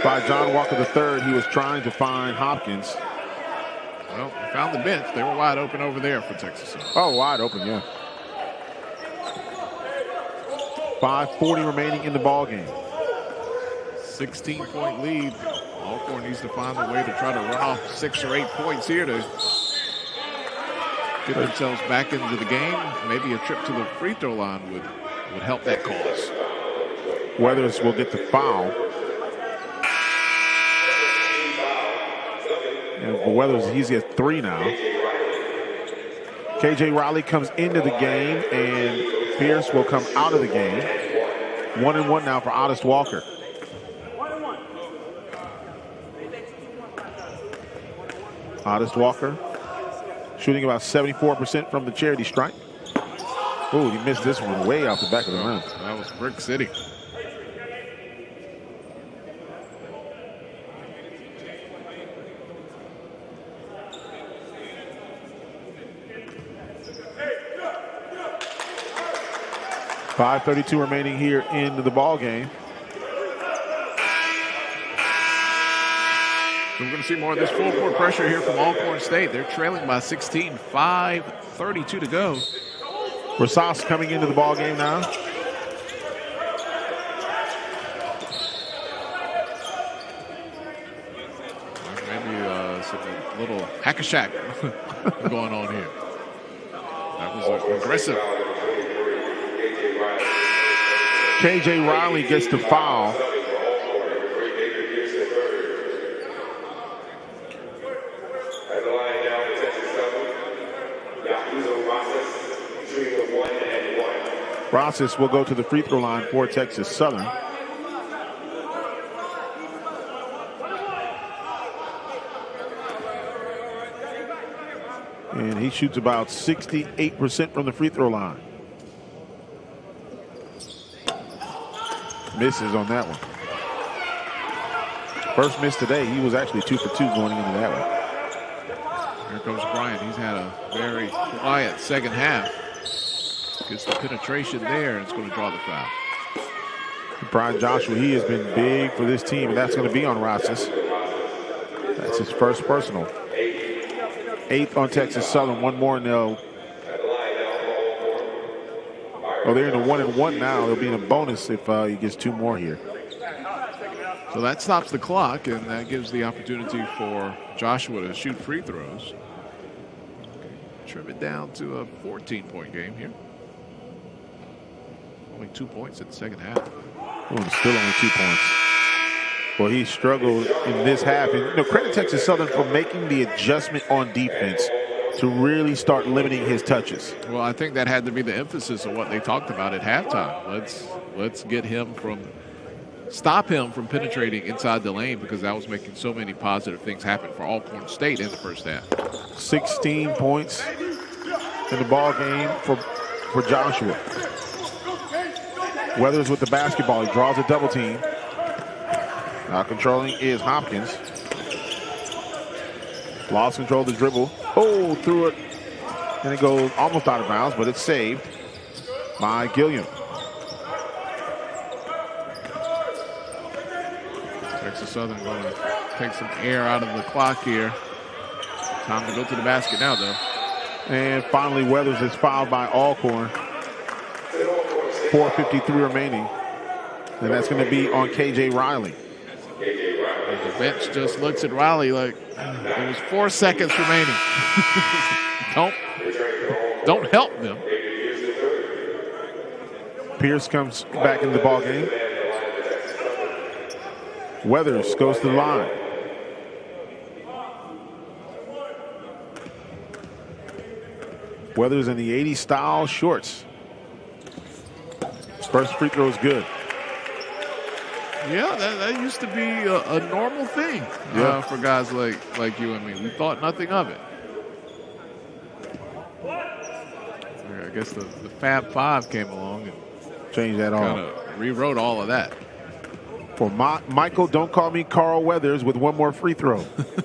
by John Walker III. He was trying to find Hopkins. Well, they found the bench. They were wide open over there for Texas Southern. Oh, wide open, yeah. 5:40 remaining in the ball game. 16-point lead. Alcorn needs to find a way to try to run off 6 or 8 points here to get themselves back into the game. Maybe a trip to the free throw line would help that cause. Weathers will get the foul. And for Weathers, he's at 3 now. KJ Riley comes into the game, and Pierce will come out of the game. 1-1 now for Otis Walker. Otis Walker shooting about 74% from the charity stripe. Oh, he missed this one way off the back of the rim. That was Brick City. .532 remaining here in the ball game. So we're going to see more of this full court pressure here from Alcorn State. They're trailing by 16, 5:32 to go. Rosas coming into the ball game now. Maybe some little hack-a-shack going on here. That was aggressive. KJ Riley gets the foul. Rosas will go to the free throw line for Texas Southern. And he shoots about 68% from the free throw line. Misses on that one. First miss today. He was actually 2 for 2 going into that one. Here comes Bryant. He's had a very quiet second half. Gets the penetration there, and it's going to draw the foul. Brian Joshua, he has been big for this team, and that's going to be on Rosas. That's his first personal. 8th on Texas Southern. One more, and they'll. Oh, they're in a 1-1 now. They'll be in a bonus if he gets 2 more here. So that stops the clock, and that gives the opportunity for Joshua to shoot free throws. Trim it down to a 14-point game here. Only 2 points in the second half. Oh, still only 2 points. Well, he struggled in this half. And credit Texas Southern for making the adjustment on defense to really start limiting his touches. Well, I think that had to be the emphasis of what they talked about at halftime. Let's get him stop him from penetrating inside the lane, because that was making so many positive things happen for Alcorn State in the first half. 16 points in the ball game for Joshua. Weathers with the basketball. He draws a double team. Now controlling is Hopkins. Lost control of the dribble. Oh, threw it. And it goes almost out of bounds, but it's saved by Gilliam. Texas Southern going to take some air out of the clock here. Time to go to the basket now, though. And finally, Weathers is fouled by Alcorn. 4:53 remaining. And that's going to be on KJ Riley. The bench just looks at Riley like there was 4 seconds remaining. Don't help them. Pierce comes back in the ball game. Weathers goes to the line. Weathers in the 80s style shorts. His first free throw is good. Yeah, that used to be a normal thing for guys like you and me. We thought nothing of it. I guess the Fab Five came along and changed that all. Kind of rewrote all of that. For Michael, don't call me Carl Weathers with one more free throw.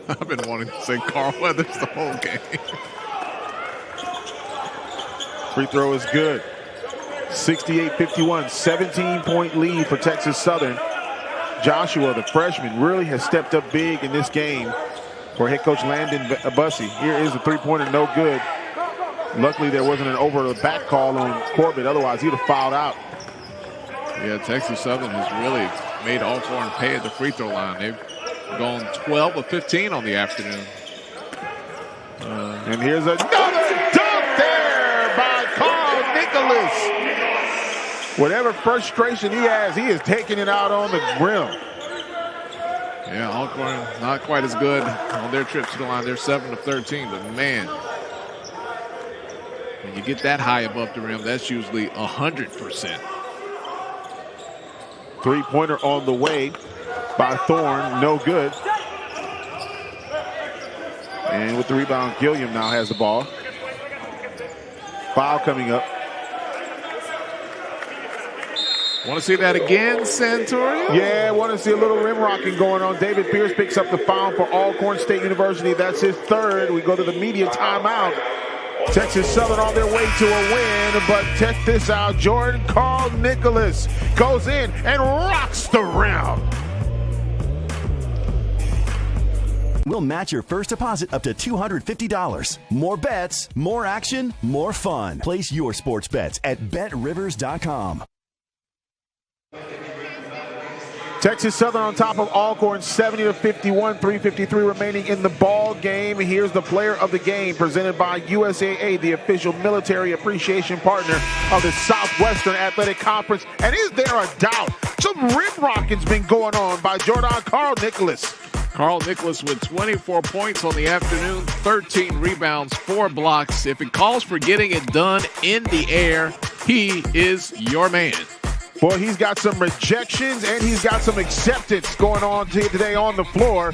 I've been wanting to say Carl Weathers the whole game. Free throw is good. 68-51, 17-point lead for Texas Southern. Joshua, the freshman, really has stepped up big in this game for head coach Landon Bussey. Here is the three-pointer, no good. Luckily, there wasn't an over-the-back call on Corbett. Otherwise, he'd have fouled out. Yeah, Texas Southern has really made Alcorn pay at the free throw line. They've gone 12 of 15 on the afternoon. And here's another dunk there by Carl Nicholas. Whatever frustration he has, he is taking it out on the rim. Yeah, Alcorn not quite as good on their trip to the line. They're 7 of 13, but man, when you get that high above the rim, that's usually 100%. Three-pointer on the way by Thorne, no good. And with the rebound, Gilliam now has the ball. Foul coming up. Want to see that again, Santorio? Yeah, want to see a little rim rocking going on. David Pierce picks up the foul for Alcorn State University. That's his third. We go to the media timeout. Texas Southern on their way to a win, but check this out. Jordan Carl Nicholas goes in and rocks the rim. We'll match your first deposit up to $250. More bets, more action, more fun. Place your sports bets at BetRivers.com. Texas Southern on top of Alcorn, 70-51, 3:53 remaining in the ball game. Here's the player of the game presented by USAA, the official military appreciation partner of the Southwestern Athletic Conference. And is there a doubt? Some rim rocking's been going on by Jordan Carl Nicholas. Carl Nicholas with 24 points on the afternoon, 13 rebounds, 4 blocks. If it calls for getting it done in the air, he is your man. Boy, he's got some rejections and he's got some acceptance going on today on the floor,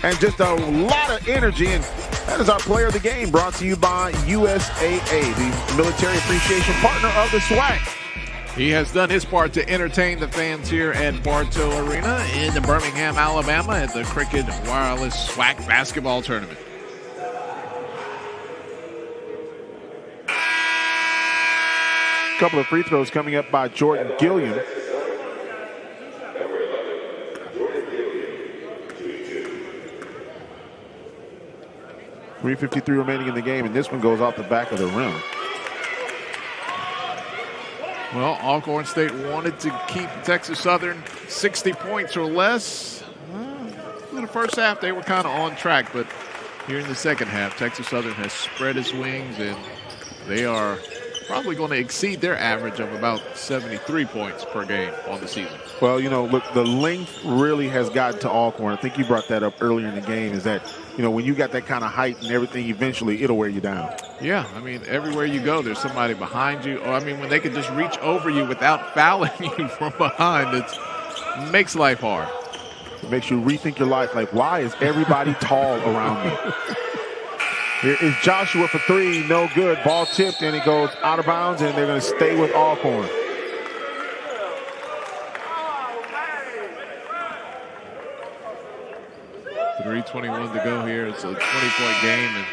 and just a lot of energy. And that is our player of the game, brought to you by USAA, the military appreciation partner of the SWAC. He has done his part to entertain the fans here at Bartow Arena in Birmingham, Alabama at the Cricket Wireless SWAC basketball tournament. Couple of free throws coming up by Jordan Gilliam. .353 remaining in the game, and this one goes off the back of the rim. Well, Alcorn State wanted to keep Texas Southern 60 points or less. In the first half, they were kind of on track, but here in the second half, Texas Southern has spread its wings, and they are probably going to exceed their average of about 73 points per game on the season. Well, you know, look, the length really has gotten to Alcorn. I think you brought that up earlier in the game, is that, you know, when you got that kind of height and everything, eventually it'll wear you down. Yeah, I mean, everywhere you go, there's somebody behind you. Or, I mean, when they can just reach over you without fouling you from behind, it makes life hard. It makes you rethink your life. Like, why is everybody tall around me? Here is Joshua for three, no good. Ball tipped, and it goes out of bounds, and they're going to stay with Alcorn. .321 to go here. It's a 20-point game, and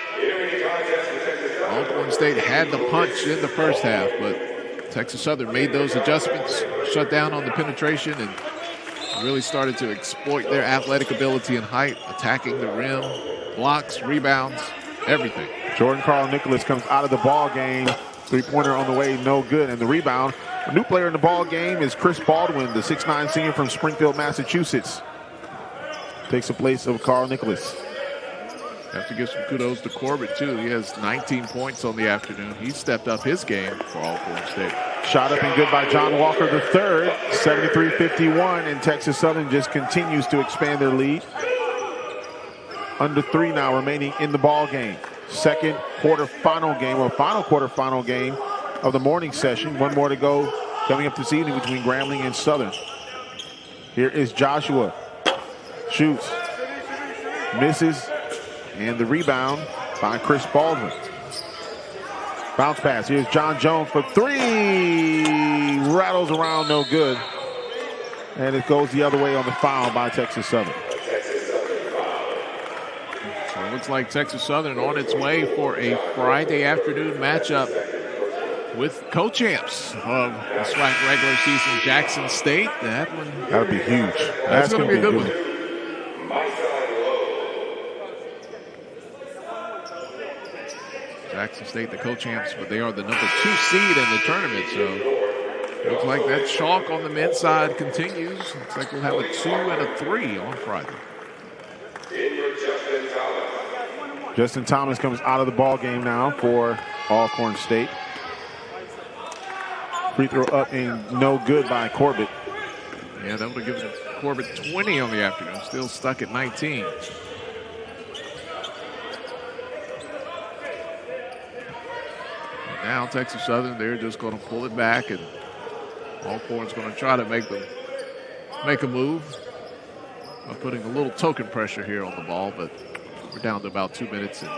Alcorn State had the punch in the first half, but Texas Southern made those adjustments, shut down on the penetration, and really started to exploit their athletic ability and height, attacking the rim, blocks, rebounds, everything. Jordan Carl Nicholas comes out of the ball game. Three-pointer on the way, no good. And the rebound, a new player in the ball game is Chris Baldwin, the 6'9" senior from Springfield, Massachusetts. Takes the place of Carl Nicholas. Have to give some kudos to Corbett, too. He has 19 points on the afternoon. He stepped up his game for Alcorn State. Shot up and good by John Walker III, 73-51, and Texas Southern just continues to expand their lead. Under 3 now remaining in the ball game. Second quarterfinal game, or final quarterfinal game of the morning session. One more to go coming up this evening between Grambling and Southern. Here is Joshua. Shoots. Misses. And the rebound by Chris Baldwin. Bounce pass. Here's John Jones for 3. Rattles around, no good. And it goes the other way on the foul by Texas Southern. So it looks like Texas Southern on its way for a Friday afternoon matchup with co-champs of the SWAC regular season, Jackson State. That would be huge. That's going to be a good one. Jackson State, the co-champs, but they are the number 2 seed in the tournament. So looks like that chalk on the men's side continues. Looks like we'll have a 2 and a 3 on Friday. Justin Thomas comes out of the ball game now for Alcorn State. Free throw up and no good by Corbett. Yeah, that would have given Corbett 20 on the afternoon. Still stuck at 19. Now Texas Southern, they're just going to pull it back, and Alcorn's going to try to make a move by putting a little token pressure here on the ball, but we're down to about 2 minutes and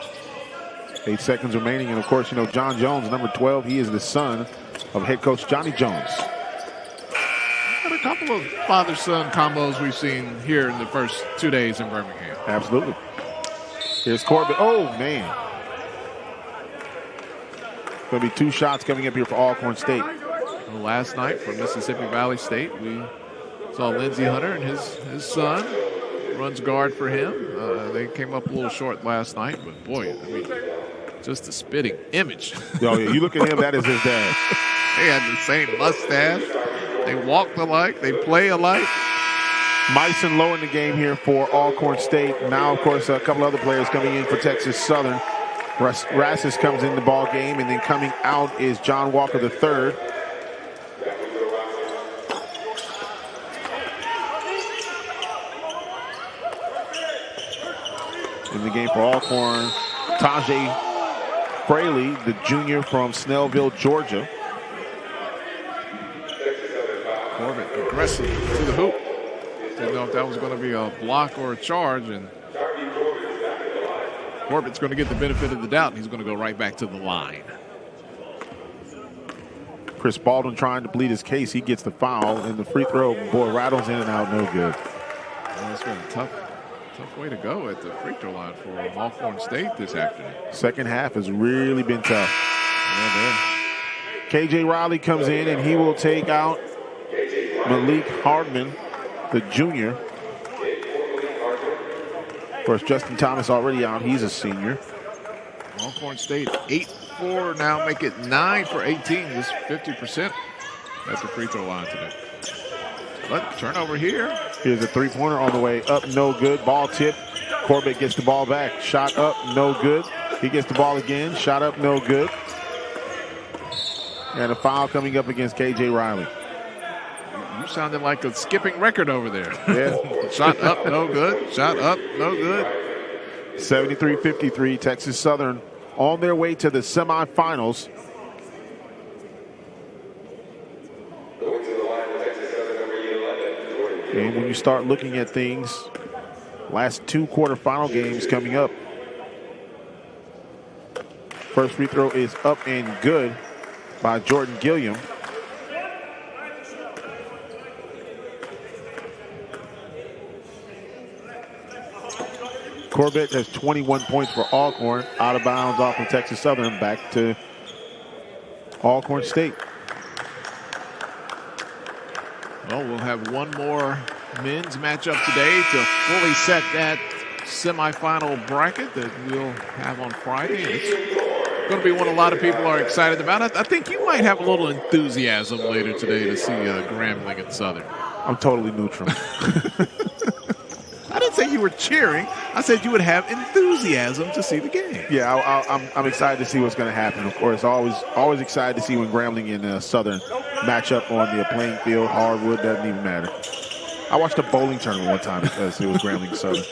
8 seconds remaining. And of course, you know, John Jones, number 12, he is the son of head coach Johnny Jones. Got a couple of father-son combos we've seen here in the first 2 days in Birmingham. Absolutely. Here's Corbett. Oh, man. Going to be 2 shots coming up here for Alcorn State. Well, last night for Mississippi Valley State, we saw Lindsey Hunter and his son runs guard for him. They came up a little short last night, but boy, I mean, just a spitting image. Oh, yeah, you look at him, that is his dad. They had the same mustache. They walked alike. They play alike. Myson low in the game here for Alcorn State. Now, of course, a couple other players coming in for Texas Southern. Rassus comes in the ball game, and then coming out is John Walker III. In the game for Alcorn, Tajay Fraley, the junior from Snellville, Georgia. Corbett aggressive to the hoop. Didn't know if that was going to be a block or a charge, and Corbett's going to get the benefit of the doubt, and he's going to go right back to the line. Chris Baldwin trying to plead his case. He gets the foul, and the free throw, boy, rattles in and out, no good. Well, it's been a tough way to go at the free throw line for Alcorn State this afternoon. Second half has really been tough. Yeah, KJ Riley comes in, and he will take out Malik Hardman, the junior. Of course, Justin Thomas already out. He's a senior. Alcorn State 8-4 now, make it 9 for 18. Just 50% at the free throw line today. But turnover here. Here's a three-pointer on the way up, no good. Ball tip. Corbett gets the ball back. Shot up, no good. He gets the ball again. Shot up, no good. And a foul coming up against KJ Riley. You sounded like a skipping record over there. Yeah. Shot up, no good. Shot up, no good. 73-53, Texas Southern on their way to the semifinals. And when you start looking at things, last 2 quarterfinal games coming up. First free throw is up and good by Jordan Gilliam. Corbett has 21 points for Alcorn. Out of bounds off of Texas Southern, back to Alcorn State. Well, we'll have one more men's matchup today to fully set that semifinal bracket that we'll have on Friday. It's going to be one a lot of people are excited about. I think you might have a little enthusiasm later today to see Grambling and Southern. I'm totally neutral. I didn't say you were cheering. I said you would have enthusiasm to see the game. Yeah, I'm excited to see what's going to happen. Of course, always excited to see when Grambling and Southern match up on the playing field. Hardwood doesn't even matter. I watched a bowling tournament one time because it was Grambling and Southern.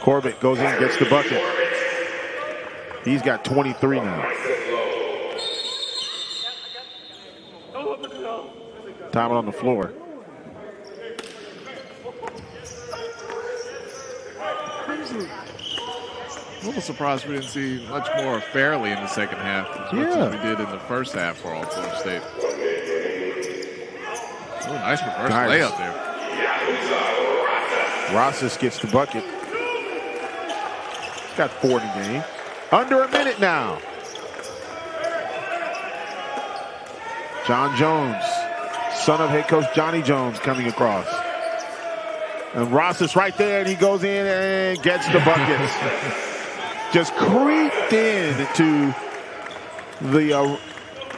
Corbett goes in, gets the bucket. He's got 23 now. Time it on the floor. A little surprised we didn't see much more Fairley in the second half as much as we did in the first half for Alcorn State. Oh, nice reverse layup there. Rosses gets the bucket. He's got 4 in the game. Under a minute now. John Jones, son of head coach Johnny Jones, coming across. And Rosses right there, and he goes in and gets the bucket. Just creeped in to the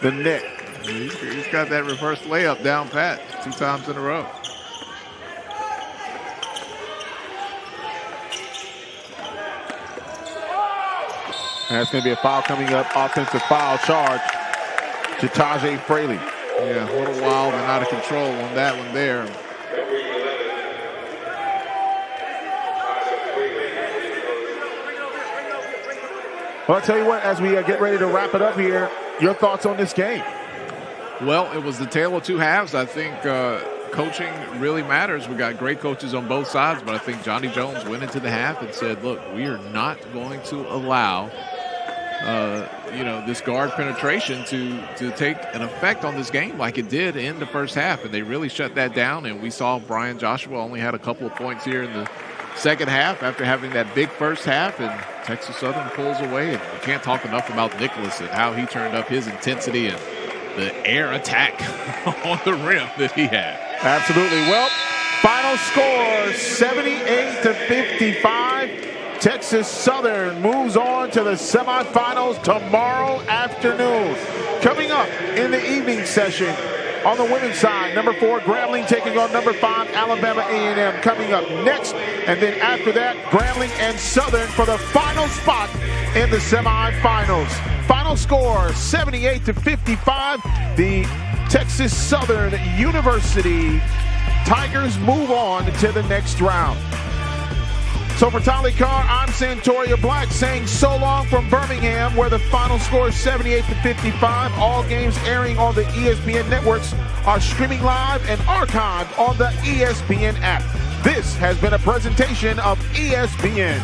net. He's got that reverse layup down pat 2 times in a row. And that's going to be a foul coming up, offensive foul charge to Tajay Fraley. Yeah, a little wild and out of control on that one there. Well, I'll tell you what, as we get ready to wrap it up here, your thoughts on this game? Well, it was the tale of 2 halves. I think coaching really matters. We got great coaches on both sides, but I think Johnny Jones went into the half and said, look, we are not going to allow this guard penetration to take an effect on this game like it did in the first half. And they really shut that down. And we saw Brian Joshua only had a couple of points here in the second half after having that big first half, and Texas Southern pulls away. And we can't talk enough about Nicholas and how he turned up his intensity and the air attack on the rim that he had. Absolutely. Well, final score 78-55. Texas Southern moves on to the semifinals tomorrow afternoon. Coming up in the evening session on the women's side, number 4 Grambling taking on number 5 Alabama A&M coming up next. And then after that, Grambling and Southern for the final spot in the semifinals. Final score 78-55. The Texas Southern University Tigers move on to the next round. So for Tali Carr, I'm Santoria Black saying so long from Birmingham, where the final score is 78-55. All games airing on the ESPN networks are streaming live and archived on the ESPN app. This has been a presentation of ESPN.